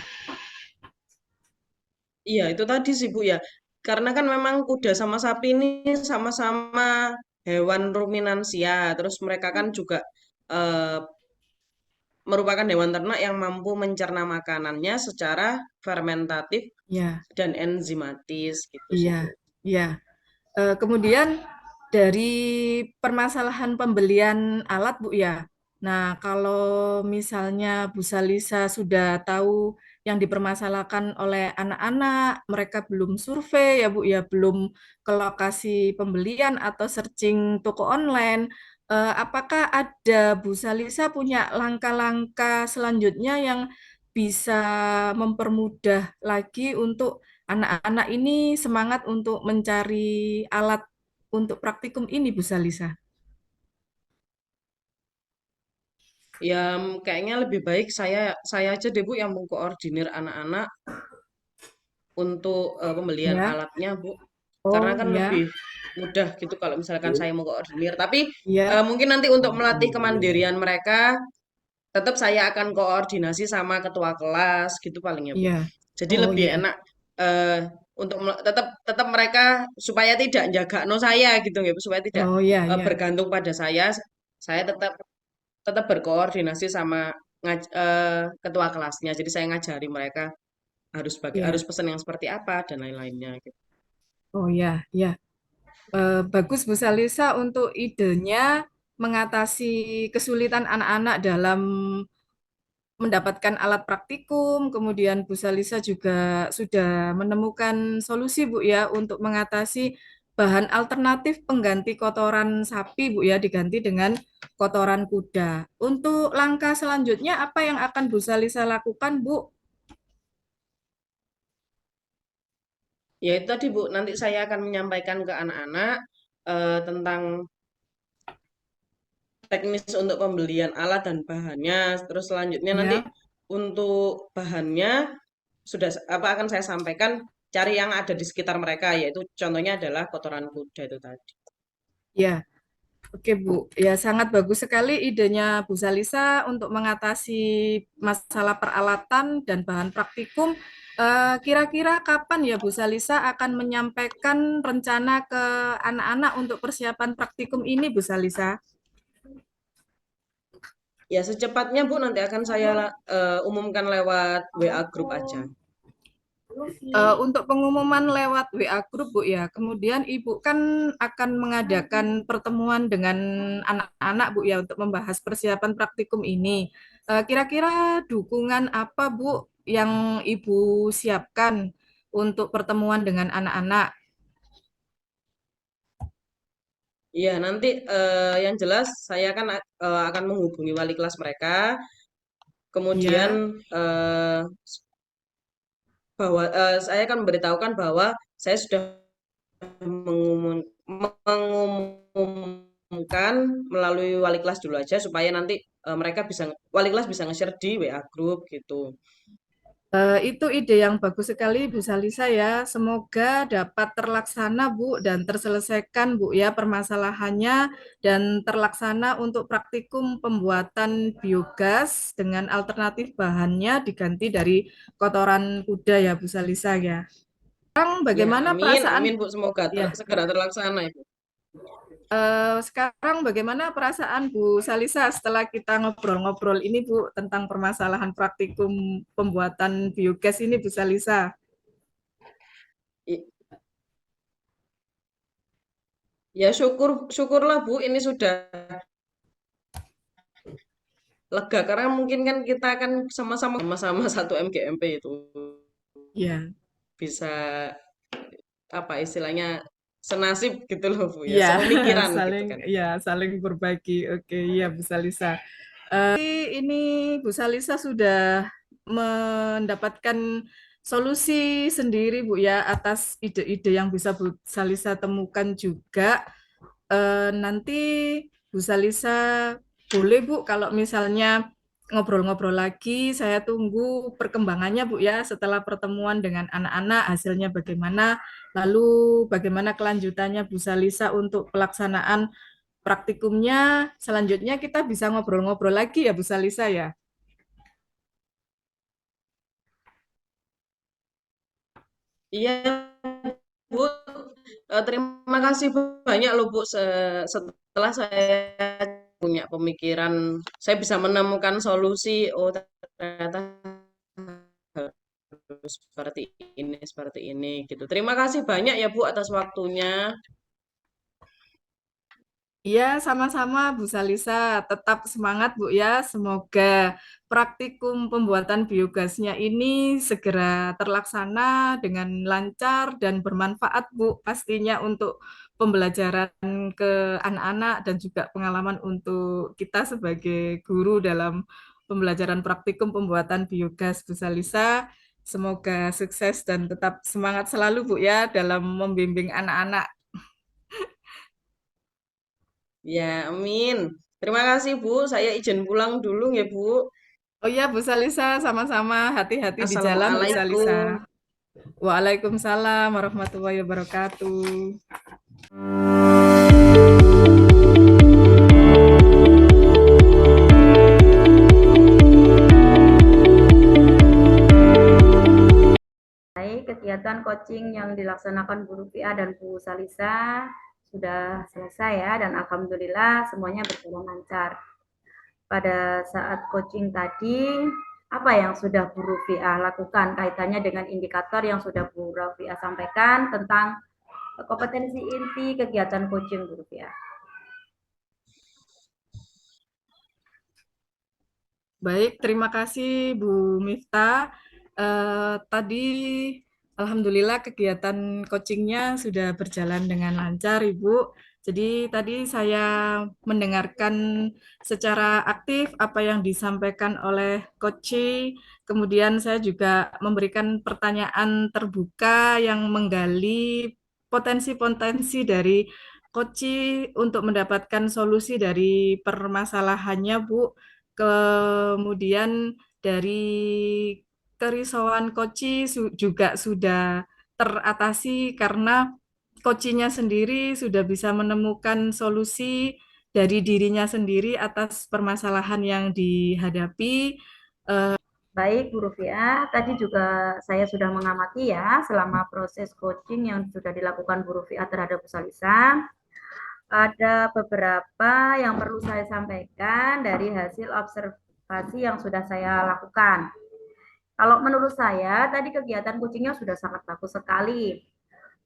Iya, itu tadi sih Bu ya. Karena kan memang kuda sama sapi ini sama-sama hewan ruminansia. Terus mereka kan juga eh, merupakan hewan ternak yang mampu mencerna makanannya secara fermentatif Ya, dan enzimatis gitu sih iya, Bu. iya. Kemudian dari permasalahan pembelian alat, Bu ya. Nah, kalau misalnya Bu Salisa sudah tahu yang dipermasalahkan oleh anak-anak, mereka belum survei ya Bu ya, belum ke lokasi pembelian atau searching toko online. Apakah ada Bu Salisa punya langkah-langkah selanjutnya yang bisa mempermudah lagi untuk anak-anak ini semangat untuk mencari alat untuk praktikum ini, Bu Salisa? Ya, kayaknya lebih baik saya aja deh Bu yang mengkoordinir anak-anak untuk pembelian Ya, alatnya Bu. Karena oh kan ya, lebih mudah gitu kalau misalkan saya mengkoordinir. Tapi ya, mungkin nanti untuk melatih kemandirian mereka tetap saya akan koordinasi sama ketua kelas gitu paling ya Bu. iya. Jadi Oh lebih ya, enak eh untuk tetap tetap mereka supaya tidak jaga no saya gitu ya Bu, supaya tidak oh ya, ya, bergantung pada saya. Saya tetap tetap berkoordinasi sama ketua kelasnya. Jadi saya ngajari mereka harus ya. pesan yang seperti apa dan lain-lainnya gitu. Oh ya, ya. Bagus Bu Salisa untuk idenya mengatasi kesulitan anak-anak dalam mendapatkan alat praktikum, kemudian Bu Salisa juga sudah menemukan solusi Bu ya untuk mengatasi bahan alternatif pengganti kotoran sapi Bu ya diganti dengan kotoran kuda. Untuk langkah selanjutnya apa yang akan Bu Salisa lakukan Bu? Ya itu tadi Bu, nanti saya akan menyampaikan ke anak-anak tentang teknis untuk pembelian alat dan bahannya. Terus selanjutnya nanti Ya, untuk bahannya sudah apa akan saya sampaikan cari yang ada di sekitar mereka yaitu contohnya adalah kotoran kuda itu tadi. ya. Oke Bu, ya sangat bagus sekali idenya Bu Salisa untuk mengatasi masalah peralatan dan bahan praktikum. Kira-kira kapan ya Bu Salisa akan menyampaikan rencana ke anak-anak untuk persiapan praktikum ini Bu Salisa? Ya secepatnya Bu nanti akan saya umumkan lewat WA grup aja. Untuk pengumuman lewat WA Group, Bu ya. Kemudian Ibu kan akan mengadakan pertemuan dengan anak-anak, Bu ya, untuk membahas persiapan praktikum ini. Kira-kira dukungan apa, Bu, yang Ibu siapkan untuk pertemuan dengan anak-anak? Iya nanti yang jelas saya kan akan menghubungi wali kelas mereka, kemudian Ya, eh, bahwa saya akan memberitahukan bahwa saya sudah mengumumkan melalui wali kelas dulu aja supaya nanti mereka bisa wali kelas bisa nge-share di WA group gitu. Itu ide yang bagus sekali Bu Salisa ya. Semoga dapat terlaksana Bu dan terselesaikan Bu ya permasalahannya dan terlaksana untuk praktikum pembuatan biogas dengan alternatif bahannya diganti dari kotoran kuda ya Bu Salisa ya. Sekarang Ya, bagaimana amin, perasaan amin Bu, semoga ya? segera terlaksana ya Bu. Sekarang bagaimana perasaan Bu Salisa setelah kita ngobrol-ngobrol ini Bu tentang permasalahan praktikum pembuatan biogas ini Bu Salisa? I- Ya syukurlah Bu, ini sudah lega karena mungkin kan kita kan sama-sama satu MGMP itu Ya, bisa apa istilahnya senasib gitu loh Bu ya, iya, sepemikiran gitu saling kan. ya saling berbagi. Oke, iya Bu Salisa. Ini Bu Salisa sudah mendapatkan solusi sendiri Bu ya atas ide-ide yang bisa Bu Salisa temukan juga. Nanti Bu Salisa boleh Bu kalau misalnya ngobrol-ngobrol lagi, saya tunggu perkembangannya Bu ya setelah pertemuan dengan anak-anak hasilnya bagaimana, lalu bagaimana kelanjutannya Bu Salisa untuk pelaksanaan praktikumnya. Selanjutnya kita bisa ngobrol-ngobrol lagi ya Bu Salisa ya. Iya, Bu. Terima kasih banyak loh, Bu. Setelah saya punya pemikiran, saya bisa menemukan solusi. Oh, ternyata harus seperti ini, gitu. Terima kasih banyak ya, Bu, atas waktunya. Iya, sama-sama Bu Salisa. Tetap semangat Bu ya. Semoga praktikum pembuatan biogasnya ini segera terlaksana dengan lancar dan bermanfaat Bu. Pastinya untuk pembelajaran ke anak-anak dan juga pengalaman untuk kita sebagai guru dalam pembelajaran praktikum pembuatan biogas Bu Salisa. Semoga sukses dan tetap semangat selalu Bu ya dalam membimbing anak-anak. Ya, amin. Terima kasih, Bu. Saya izin pulang dulu ya, Bu. Oh iya, Bu Salisa, sama-sama. Hati-hati di jalan, Bu Salisa. Assalamualaikum. Waalaikumsalam warahmatullahi wabarakatuh. Baik, kegiatan coaching yang dilaksanakan Bu Rupiah dan Bu Salisa sudah selesai ya, dan alhamdulillah semuanya berjalan lancar. Pada saat coaching tadi, apa yang sudah Bu Rupiah lakukan kaitannya dengan indikator yang sudah Bu Rupiah sampaikan tentang kompetensi inti kegiatan coaching Bu Rupiah? Baik, terima kasih Bu Miftah. Tadi Alhamdulillah kegiatan coachingnya sudah berjalan dengan lancar, Ibu. Jadi tadi saya mendengarkan secara aktif apa yang disampaikan oleh coach. Kemudian saya juga memberikan pertanyaan terbuka yang menggali potensi-potensi dari coach untuk mendapatkan solusi dari permasalahannya, Bu. Kemudian dari kerisauan Koci juga sudah teratasi karena Kocinya sendiri sudah bisa menemukan solusi dari dirinya sendiri atas permasalahan yang dihadapi. Baik, Bu Rufiah, tadi juga saya sudah mengamati ya selama proses coaching yang sudah dilakukan Bu Rufiah terhadap Bu Salisa. Ada beberapa yang perlu saya sampaikan dari hasil observasi yang sudah saya lakukan. Kalau menurut saya, tadi kegiatan coachingnya sudah sangat bagus sekali.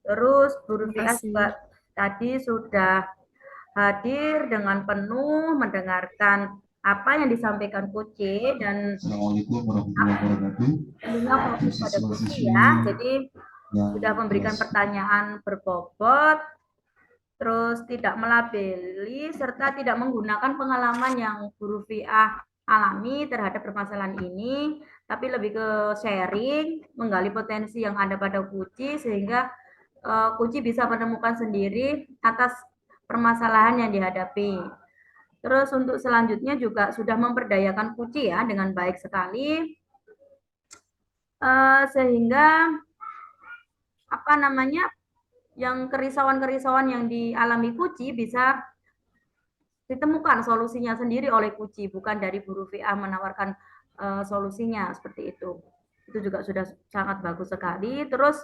Terus Bu Terima Rufiah kasih. juga tadi sudah hadir dengan penuh mendengarkan apa yang disampaikan Coach dan Assalamualaikum warahmatullahi wabarakatuh. tentunya fokus pada Coach Siswa-siswi ya. Jadi yang sudah memberikan pertanyaan berbobot, terus tidak melabeli serta tidak menggunakan pengalaman yang Bu Rufiah alami terhadap permasalahan ini, tapi lebih ke sharing, menggali potensi yang ada pada Kuci sehingga Kuci bisa menemukan sendiri atas permasalahan yang dihadapi. Terus untuk selanjutnya juga sudah memperdayakan Kuci ya dengan baik sekali, sehingga apa namanya yang kerisauan-kerisauan yang dialami Kuci bisa ditemukan solusinya sendiri oleh Kuci, bukan dari Bu Rufiah menawarkan solusinya seperti itu. Itu juga sudah sangat bagus sekali. Terus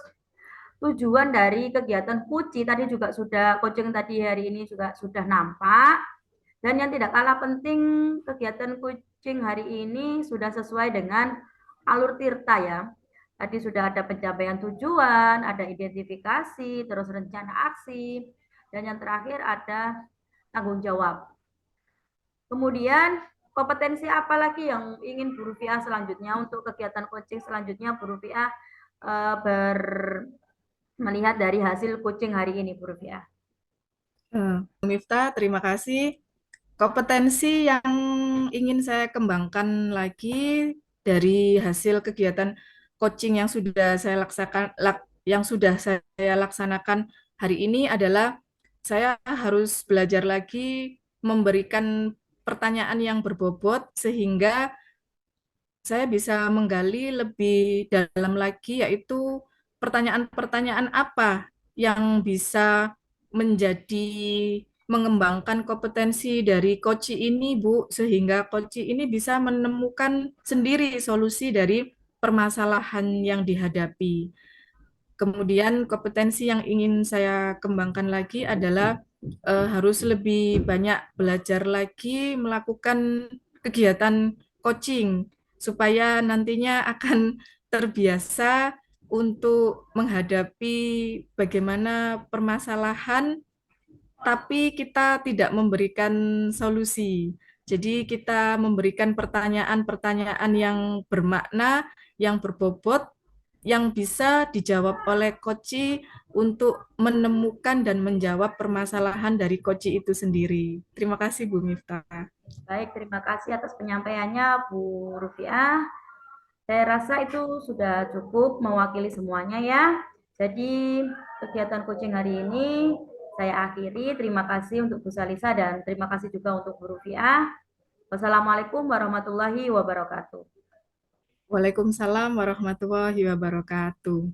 tujuan dari kegiatan Kuci tadi juga sudah coaching tadi hari ini juga sudah nampak. Dan yang tidak kalah penting, kegiatan coaching hari ini sudah sesuai dengan alur tirta ya. Tadi sudah ada pencapaian tujuan, ada identifikasi, terus rencana aksi, dan yang terakhir ada tanggung jawab. Kemudian kompetensi apa lagi yang ingin Bu Rufiah selanjutnya untuk kegiatan coaching selanjutnya Bu Rufiah melihat dari hasil coaching hari ini Bu Rufiah? Miftah, terima kasih. Kompetensi yang ingin saya kembangkan lagi dari hasil kegiatan coaching yang sudah saya laksanakan hari ini adalah saya harus belajar lagi memberikan pertanyaan yang berbobot sehingga saya bisa menggali lebih dalam lagi, yaitu pertanyaan-pertanyaan apa yang bisa menjadi mengembangkan kompetensi dari coach ini, Bu, sehingga coach ini bisa menemukan sendiri solusi dari permasalahan yang dihadapi. Kemudian kompetensi yang ingin saya kembangkan lagi adalah harus lebih banyak belajar lagi melakukan kegiatan coaching supaya nantinya akan terbiasa untuk menghadapi bagaimana permasalahan tapi kita tidak memberikan solusi. Jadi kita memberikan pertanyaan-pertanyaan yang bermakna, yang berbobot, yang bisa dijawab oleh coach untuk menemukan dan menjawab permasalahan dari coach itu sendiri. Terima kasih Bu Miftah. Baik, terima kasih atas penyampaiannya Bu Rufiah. Saya rasa itu sudah cukup mewakili semuanya ya. Jadi kegiatan coaching hari ini saya akhiri. Terima kasih untuk Bu Salisa dan terima kasih juga untuk Bu Rufiah. Wassalamualaikum warahmatullahi wabarakatuh. Waalaikumsalam warahmatullahi wabarakatuh.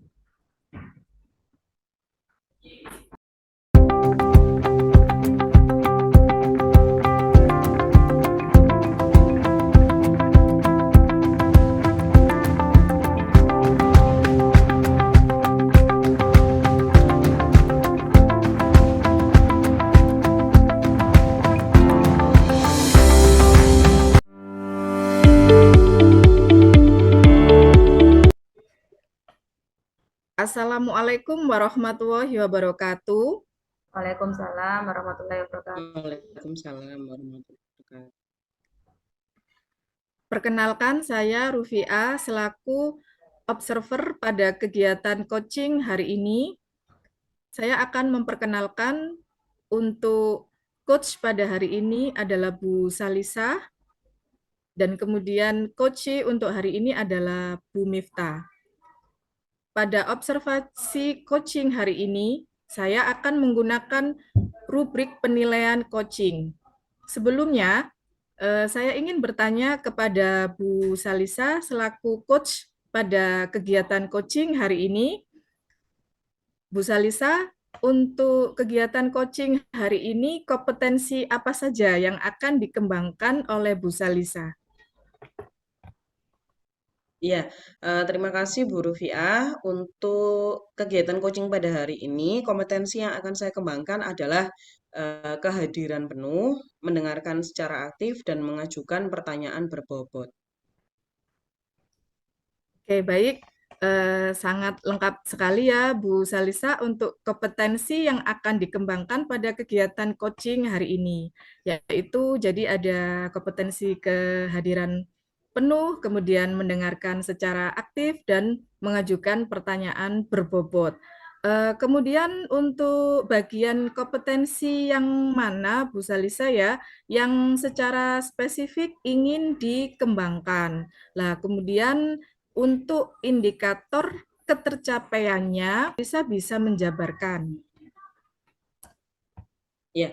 Assalamualaikum warahmatullahi wabarakatuh. Waalaikumsalam warahmatullahi wabarakatuh. Waalaikumsalam warahmatullahi wabarakatuh. Perkenalkan, saya Rufiah selaku observer pada kegiatan coaching hari ini. Saya akan memperkenalkan untuk coach pada hari ini adalah Bu Salisa, dan kemudian coach untuk hari ini adalah Bu Miftah. Pada observasi coaching hari ini, saya akan menggunakan rubrik penilaian coaching. Sebelumnya, saya ingin bertanya kepada Bu Salisa selaku coach pada kegiatan coaching hari ini. Bu Salisa, untuk kegiatan coaching hari ini, kompetensi apa saja yang akan dikembangkan oleh Bu Salisa? Ya, terima kasih Bu Rufiah. Untuk kegiatan coaching pada hari ini, kompetensi yang akan saya kembangkan adalah kehadiran penuh, mendengarkan secara aktif, dan mengajukan pertanyaan berbobot. Oke, baik. Sangat lengkap sekali ya Bu Salisa untuk kompetensi yang akan dikembangkan pada kegiatan coaching hari ini. Yaitu jadi ada kompetensi kehadiran penuh, kemudian mendengarkan secara aktif, dan mengajukan pertanyaan berbobot. Kemudian untuk bagian kompetensi yang mana Bu Salisa ya, yang secara spesifik ingin dikembangkan. Lah, kemudian untuk indikator ketercapaiannya bisa menjabarkan. Ya,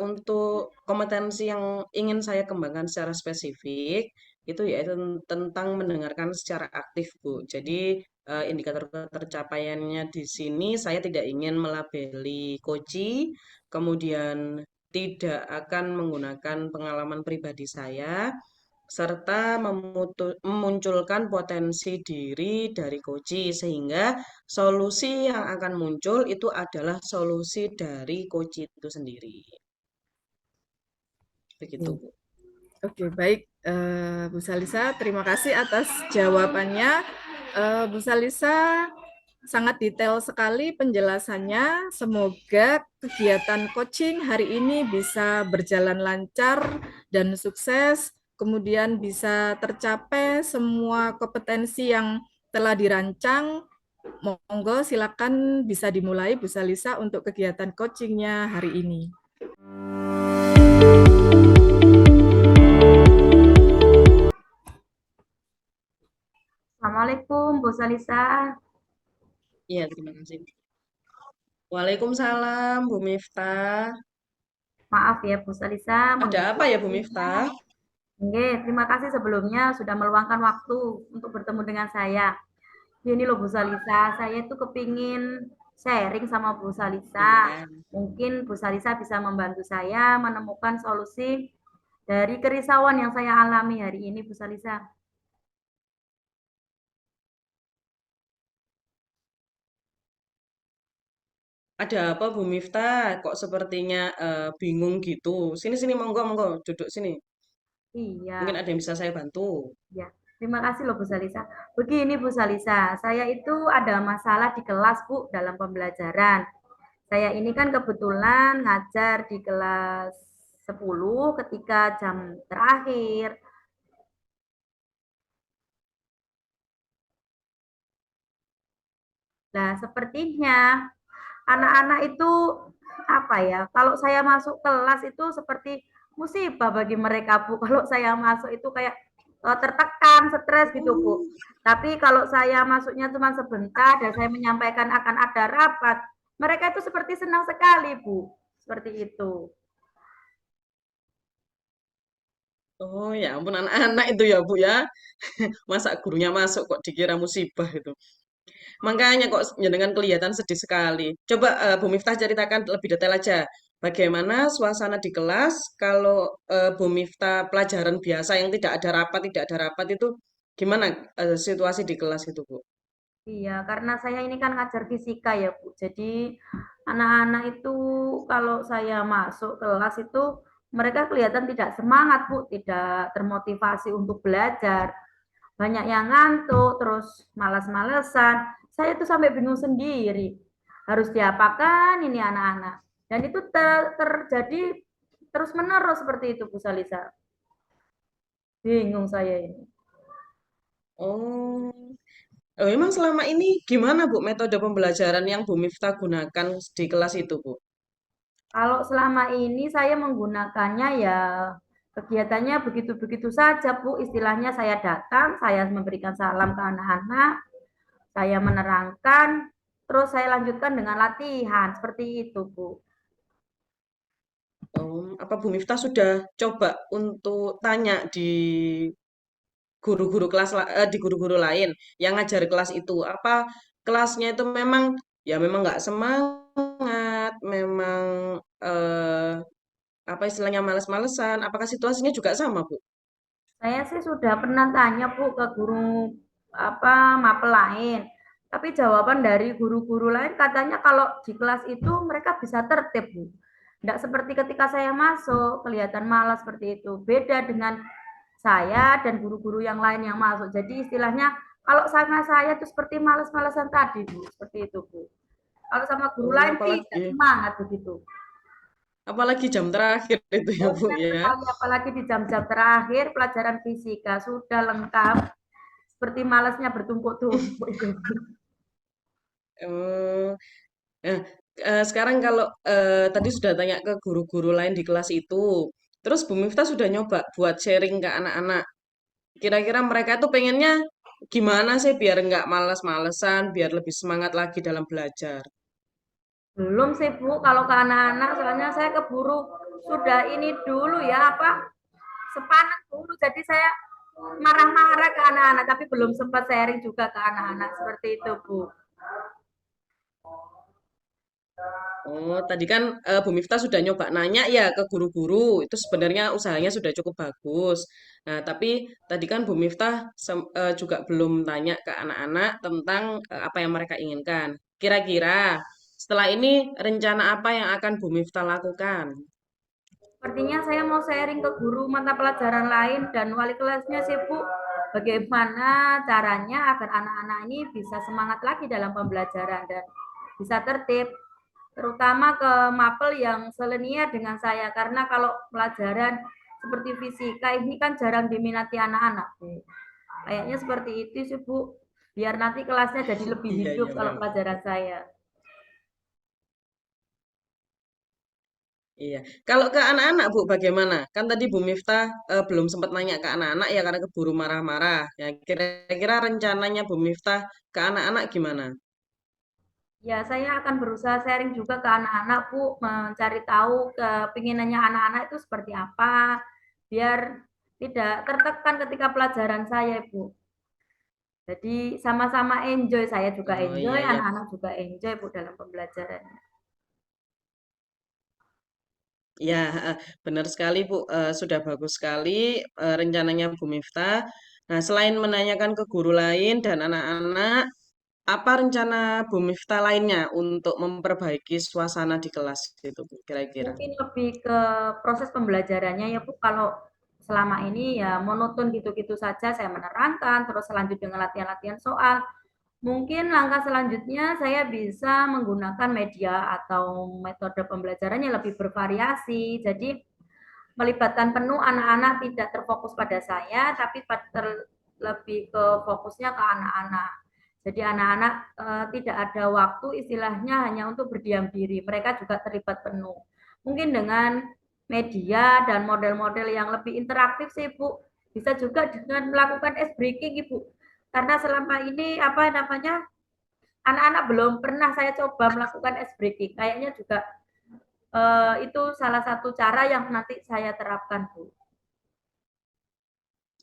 untuk kompetensi yang ingin saya kembangkan secara spesifik itu yaitu tentang mendengarkan secara aktif, Bu. Jadi indikator ketercapaiannya di sini saya tidak ingin melabeli coach, kemudian tidak akan menggunakan pengalaman pribadi saya, serta memunculkan potensi diri dari coach sehingga solusi yang akan muncul itu adalah solusi dari coach itu sendiri. Begitu, Bu. Oke, baik. Bu Salisa, terima kasih atas jawabannya. Bu Salisa, sangat detail sekali penjelasannya. Semoga kegiatan coaching hari ini bisa berjalan lancar dan sukses, kemudian bisa tercapai semua kompetensi yang telah dirancang. Monggo silakan bisa dimulai Bu Salisa untuk kegiatan coachingnya hari ini. Assalamualaikum Bu Salisa. Iya, terima kasih. Waalaikumsalam, Bu Miftah. Maaf ya Bu Salisa. Ada apa ya Bu Miftah? Oke, terima kasih sebelumnya sudah meluangkan waktu untuk bertemu dengan saya. Gini loh Bu Salisa, saya itu kepingin sharing sama Bu Salisa. Mungkin Bu Salisa bisa membantu saya menemukan solusi dari kerisauan yang saya alami hari ini, Bu Salisa. Ada apa Bu Miftah? Kok sepertinya bingung gitu? Sini sini monggo monggo duduk sini. Mungkin Iya, ada yang bisa saya bantu. ya. Terima kasih loh Bu Salisa. Begini Bu Salisa, saya itu ada masalah di kelas Bu dalam pembelajaran. Saya ini kan kebetulan ngajar di kelas 10 ketika jam terakhir. Nah, sepertinya anak-anak itu apa ya? Kalau saya masuk kelas itu seperti musibah bagi mereka, Bu. Kalau saya masuk itu kayak tertekan, stres gitu, Bu. Oh, Tapi kalau saya masuknya cuma sebentar dan saya menyampaikan akan ada rapat, mereka itu seperti senang sekali, Bu. Seperti itu. oh ya ampun anak-anak itu ya Bu ya. Masa gurunya masuk kok dikira musibah itu. Makanya kok dengan kelihatan sedih sekali. Coba Bu Miftah ceritakan lebih detail aja. Bagaimana suasana di kelas kalau Bu Miftah pelajaran biasa yang tidak ada rapat itu gimana situasi di kelas itu, Bu? Iya, karena saya ini kan ngajar fisika ya, Bu. Jadi anak-anak itu kalau saya masuk kelas itu mereka kelihatan tidak semangat, Bu, tidak termotivasi untuk belajar. Banyak yang ngantuk, terus malas-malesan. Saya tuh sampai bingung sendiri. Harus diapakan ini anak-anak. Dan itu terjadi terus-menerus seperti itu, Bu Salisa. Bingung saya ini. Oh, emang selama ini gimana Bu metode pembelajaran yang Bu Miftah gunakan di kelas itu, Bu? Kalau selama ini saya menggunakannya ya kegiatannya begitu-begitu saja, Bu. Istilahnya saya datang, saya memberikan salam ke anak-anak, saya menerangkan, terus saya lanjutkan dengan latihan. Seperti itu, Bu. Apa Bu Miftah sudah coba untuk tanya di guru-guru lain yang ngajar kelas itu? Apa kelasnya itu memang nggak semangat, memang eh, apa istilahnya males-malesan? Apakah situasinya juga sama, Bu? Saya sih sudah pernah tanya, Bu, ke guru apa mapel lain. Tapi jawaban dari guru-guru lain katanya kalau di kelas itu mereka bisa tertib, Bu. Tidak seperti ketika saya masuk, kelihatan malas seperti itu. Beda dengan saya dan guru-guru yang lain yang masuk. Jadi istilahnya kalau sama saya itu seperti malas-malasan tadi, Bu. Seperti itu, Bu. Kalau sama guru Oh, lain tidak apalagi semangat begitu. apalagi jam terakhir itu ya, Bu Benar ya. sekali, apalagi di jam-jam terakhir pelajaran fisika sudah lengkap. Seperti malasnya bertumpuk-tumpuk itu. Eh, Nah, sekarang kalau tadi sudah tanya ke guru-guru lain di kelas itu, terus Bu Miftah sudah nyoba buat sharing ke anak-anak. Kira-kira mereka tuh pengennya gimana sih biar nggak males-malesan, biar lebih semangat lagi dalam belajar. Belum sih Bu, kalau ke anak-anak soalnya saya keburu sudah ini dulu ya apa sepanak dulu. Jadi saya marah-marah ke anak-anak tapi belum sempat sharing juga ke anak-anak seperti itu Bu. Oh, tadi kan Bu Miftah sudah nyoba nanya ya ke guru-guru, itu sebenarnya usahanya sudah cukup bagus. Nah, tapi tadi kan Bu Miftah juga belum tanya ke anak-anak tentang apa yang mereka inginkan. Kira-kira setelah ini rencana apa yang akan Bu Miftah lakukan? Sepertinya saya mau sharing ke guru mata pelajaran lain dan wali kelasnya sih Bu. Bagaimana caranya agar anak-anak ini bisa semangat lagi dalam pembelajaran dan bisa tertib. Terutama ke mapel yang selenia dengan saya karena kalau pelajaran seperti fisika ini kan jarang diminati anak-anak Bu. Kayaknya seperti itu sih Bu, biar nanti kelasnya jadi lebih Iya, hidup iya kalau memang. pelajaran saya. Iya. Kalau ke anak-anak, Bu, bagaimana? Kan tadi Bu Miftah belum sempat nanya ke anak-anak ya karena keburu marah-marah. Ya, kira-kira rencananya Bu Miftah ke anak-anak gimana? Ya, saya akan berusaha sharing juga ke anak-anak Bu, mencari tahu kepinginannya anak-anak itu seperti apa, biar tidak tertekan ketika pelajaran saya Bu. Jadi sama-sama enjoy, saya juga Oh enjoy, iya ya. anak-anak juga enjoy Bu dalam pembelajaran. Ya, benar sekali Bu. Sudah bagus sekali rencananya Bu Miftah. Nah, selain menanyakan ke guru lain dan anak-anak, apa rencana Bu Miftah lainnya untuk memperbaiki suasana di kelas gitu Bu, kira-kira? Mungkin lebih ke proses pembelajarannya ya Bu, kalau selama ini ya monoton gitu-gitu saja saya menerangkan, terus selanjut dengan latihan-latihan soal. Mungkin langkah selanjutnya saya bisa menggunakan media atau metode pembelajaran yang lebih bervariasi. Jadi melibatkan penuh anak-anak, tidak terfokus pada saya, tapi lebih ke fokusnya ke anak-anak. Jadi anak-anak tidak ada waktu istilahnya hanya untuk berdiam diri, mereka juga terlibat penuh. Mungkin dengan media dan model-model yang lebih interaktif sih Bu, bisa juga dengan melakukan ice breaking Ibu. Karena selama ini apa namanya anak-anak belum pernah saya coba melakukan ice breaking. Kayaknya juga itu salah satu cara yang nanti saya terapkan Bu.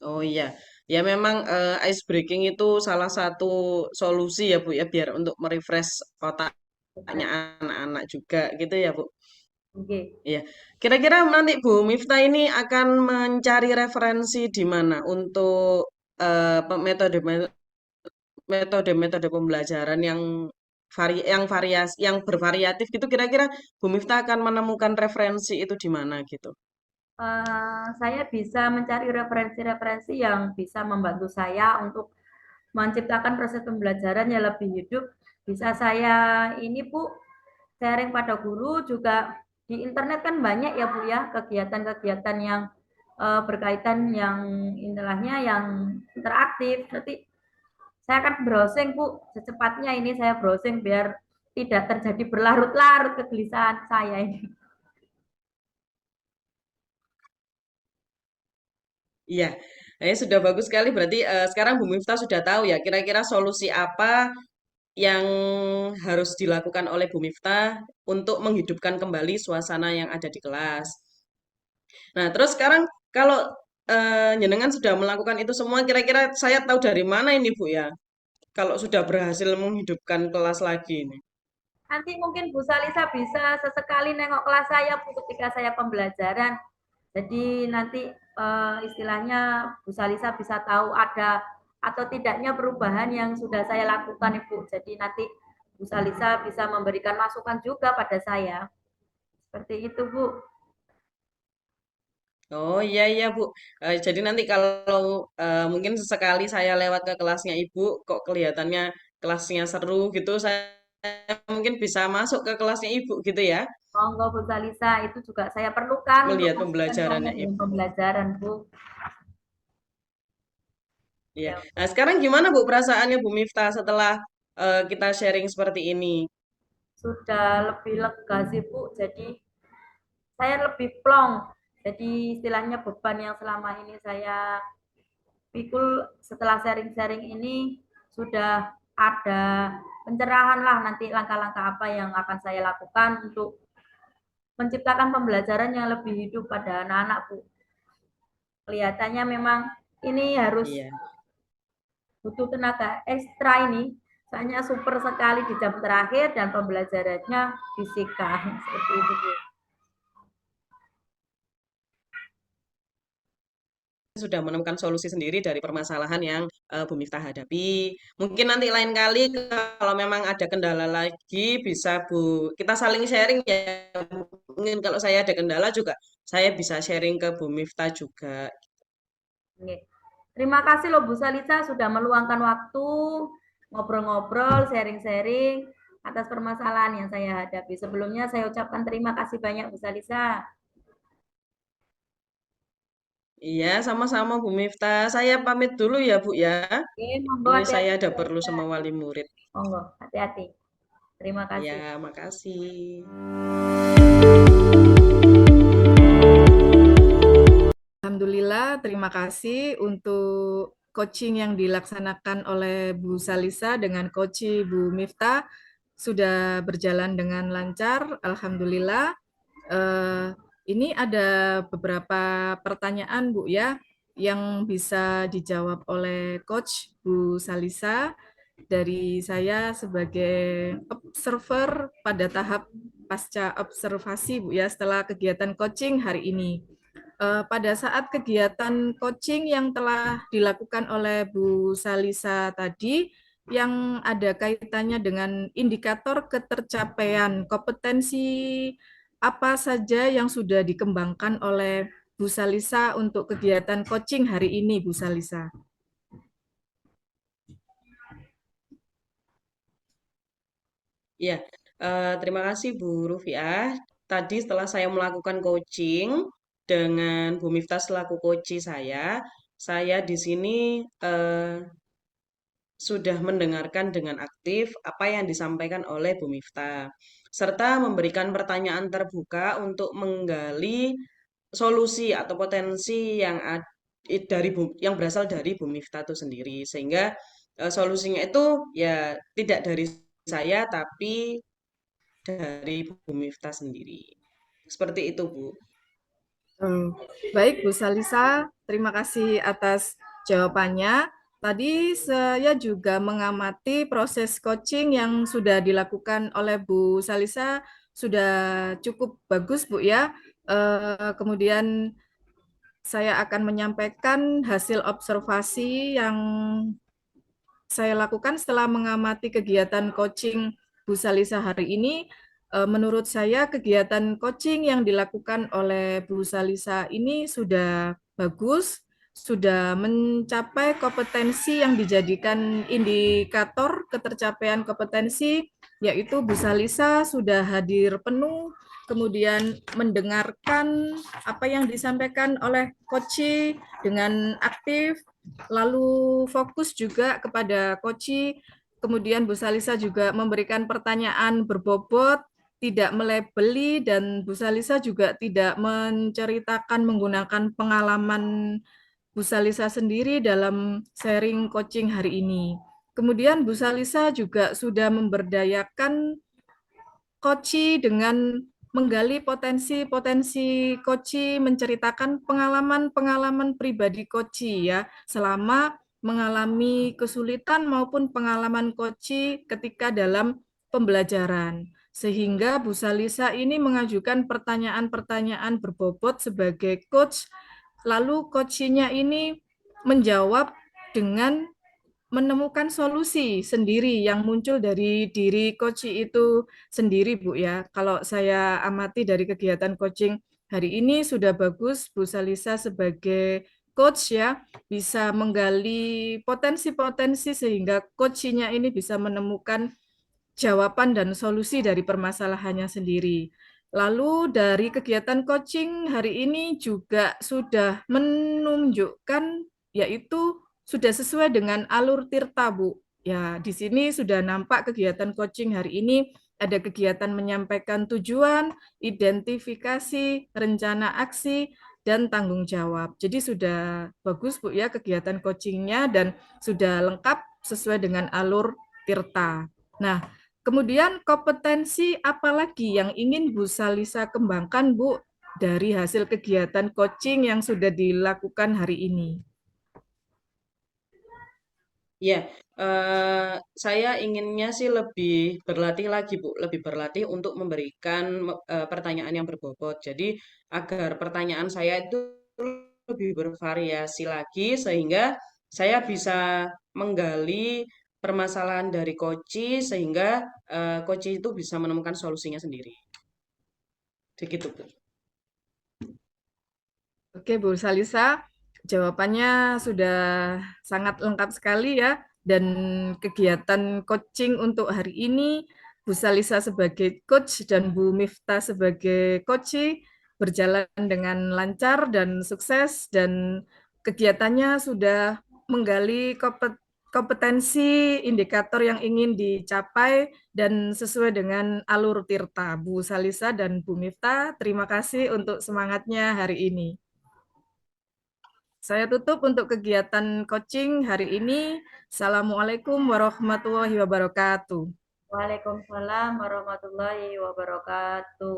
Oh iya, ya memang ice breaking itu salah satu solusi ya Bu ya biar untuk merefresh otaknya anak-anak juga gitu ya Bu. Oke. Iya, kira-kira nanti Bu Miftah ini akan mencari referensi di mana untuk metode-metode pembelajaran yang yang bervariatif gitu. Kira-kira Bu Miftah akan menemukan referensi itu di mana gitu. Saya bisa mencari referensi-referensi yang bisa membantu saya untuk menciptakan proses pembelajaran yang lebih hidup. Bisa saya ini Bu, sharing pada guru juga di internet kan banyak ya Bu ya kegiatan-kegiatan yang berkaitan yang intilahnya yang interaktif. Nanti saya akan browsing Bu, secepatnya ini saya browsing biar tidak terjadi berlarut-larut kegelisahan saya ini. Iya, sudah bagus sekali. Berarti sekarang Bu Miftah sudah tahu ya kira-kira solusi apa yang harus dilakukan oleh Bu Miftah untuk menghidupkan kembali suasana yang ada di kelas. Nah, terus sekarang kalau jenengan sudah melakukan itu semua, kira-kira saya tahu dari mana ini Bu ya? Kalau sudah berhasil menghidupkan kelas lagi ini. Nanti mungkin Bu Salisa bisa sesekali nengok kelas saya Bu ketika saya pembelajaran. Jadi nanti istilahnya Bu Salisa bisa tahu ada atau tidaknya perubahan yang sudah saya lakukan Ibu. Jadi nanti Bu Salisa bisa memberikan masukan juga pada saya. Seperti itu Bu. Oh iya iya Bu. Jadi nanti kalau mungkin sesekali saya lewat ke kelasnya Ibu, kok kelihatannya kelasnya seru gitu, saya mungkin bisa masuk ke kelasnya Ibu gitu ya, Monggo Bu Salisa, itu juga saya perlukan untuk melihat masukan saya pembelajarannya dalam Ibu. pembelajaran Bu. Iya. Ya, Nah sekarang gimana Bu perasaannya Bu Miftah setelah kita sharing seperti ini? sudah lebih lega sih Bu. Jadi saya lebih plong. Jadi istilahnya beban yang selama ini saya pikul setelah sharing-sharing ini sudah ada pencerahan lah nanti langkah-langkah apa yang akan saya lakukan untuk menciptakan pembelajaran yang lebih hidup pada anak-anak Bu. Kelihatannya memang ini harus Iya. butuh tenaga ekstra ini. Soalnya super sekali di jam terakhir dan pembelajarannya fisika seperti itu Bu. Sudah menemukan solusi sendiri dari permasalahan yang Bu Miftah hadapi. Mungkin nanti lain kali kalau memang ada kendala lagi bisa kita saling sharing ya. Mungkin kalau saya ada kendala juga saya bisa sharing ke Bu Miftah juga. Terima kasih loh Bu Salisa sudah meluangkan waktu ngobrol-ngobrol, sharing-sharing atas permasalahan yang saya hadapi. Sebelumnya saya ucapkan terima kasih banyak Bu Salisa. Iya, sama-sama Bu Miftah. Saya pamit dulu ya Bu ya. Oke, monggo Ini saya hati-hati Bu ada perlu Salisa. sama wali murid. Monggo, hati-hati. Terima kasih. Ya, makasih. Alhamdulillah, terima kasih untuk coaching yang dilaksanakan oleh Bu Salisa dengan coach Bu Miftah sudah berjalan dengan lancar. Alhamdulillah. Ini ada beberapa pertanyaan Bu ya yang bisa dijawab oleh coach Bu Salisa dari saya sebagai observer pada tahap pasca observasi Bu ya setelah kegiatan coaching hari ini. Pada saat kegiatan coaching yang telah dilakukan oleh Bu Salisa tadi, yang ada kaitannya dengan indikator ketercapaian kompetensi apa saja yang sudah dikembangkan oleh Bu Salisa untuk kegiatan coaching hari ini, Bu Salisa? Ya, terima kasih Bu Rufiah. Tadi setelah saya melakukan coaching dengan Bu Miftah selaku coach saya di sini sudah mendengarkan dengan aktif apa yang disampaikan oleh Bu Miftah, serta memberikan pertanyaan terbuka untuk menggali solusi atau potensi yang berasal dari Bu Miftah itu sendiri, sehingga solusinya itu ya tidak dari saya tapi dari Bu Miftah sendiri. Seperti itu, Bu. Baik, Bu Salisa, terima kasih atas jawabannya. Tadi saya juga mengamati proses coaching yang sudah dilakukan oleh Bu Salisa sudah cukup bagus, Bu ya. Kemudian saya akan menyampaikan hasil observasi yang saya lakukan setelah mengamati kegiatan coaching Bu Salisa hari ini. Menurut saya kegiatan coaching yang dilakukan oleh Bu Salisa ini sudah bagus, sudah mencapai kompetensi yang dijadikan indikator ketercapaian kompetensi, yaitu Bu Salisa sudah hadir penuh, kemudian mendengarkan apa yang disampaikan oleh coach dengan aktif, lalu fokus juga kepada coach. Kemudian Bu Salisa juga memberikan pertanyaan berbobot, tidak melebeli, dan Bu Salisa juga tidak menceritakan menggunakan pengalaman Bu Salisa sendiri dalam sharing coaching hari ini. Kemudian Bu Salisa juga sudah memberdayakan coach dengan menggali potensi-potensi coach, menceritakan pengalaman-pengalaman pribadi coach ya, selama mengalami kesulitan maupun pengalaman coach ketika dalam pembelajaran. Sehingga Bu Salisa ini mengajukan pertanyaan-pertanyaan berbobot sebagai coach, lalu coach-nya ini menjawab dengan menemukan solusi sendiri yang muncul dari diri coach itu sendiri, Bu ya. Kalau saya amati dari kegiatan coaching hari ini sudah bagus Bu Salisa sebagai coach ya, bisa menggali potensi-potensi sehingga coach-nya ini bisa menemukan jawaban dan solusi dari permasalahannya sendiri. Lalu dari kegiatan coaching hari ini juga sudah menunjukkan yaitu sudah sesuai dengan alur Tirta, Bu. Ya, di sini sudah nampak kegiatan coaching hari ini ada kegiatan menyampaikan tujuan, identifikasi, rencana aksi, dan tanggung jawab. Jadi sudah bagus, Bu ya, kegiatan coachingnya dan sudah lengkap sesuai dengan alur Tirta. Nah, kemudian kompetensi apa lagi yang ingin Bu Salisa kembangkan, Bu, dari hasil kegiatan coaching yang sudah dilakukan hari ini? Ya, saya inginnya sih lebih berlatih lagi, Bu. Lebih berlatih untuk memberikan pertanyaan yang berbobot. Jadi, agar pertanyaan saya itu lebih bervariasi lagi, sehingga saya bisa menggali permasalahan dari coach, sehingga coach itu bisa menemukan solusinya sendiri. Begitu, Bu. Oke, Bu Salisa, jawabannya sudah sangat lengkap sekali ya. Dan kegiatan coaching untuk hari ini, Bu Salisa sebagai coach dan Bu Miftah sebagai coach berjalan dengan lancar dan sukses, dan kegiatannya sudah menggali kompetensi indikator yang ingin dicapai dan sesuai dengan alur Tirta. Bu Salisa dan Bu Miftah, terima kasih untuk semangatnya hari ini. Saya tutup untuk kegiatan coaching hari ini. Assalamualaikum warahmatullahi wabarakatuh. Waalaikumsalam warahmatullahi wabarakatuh.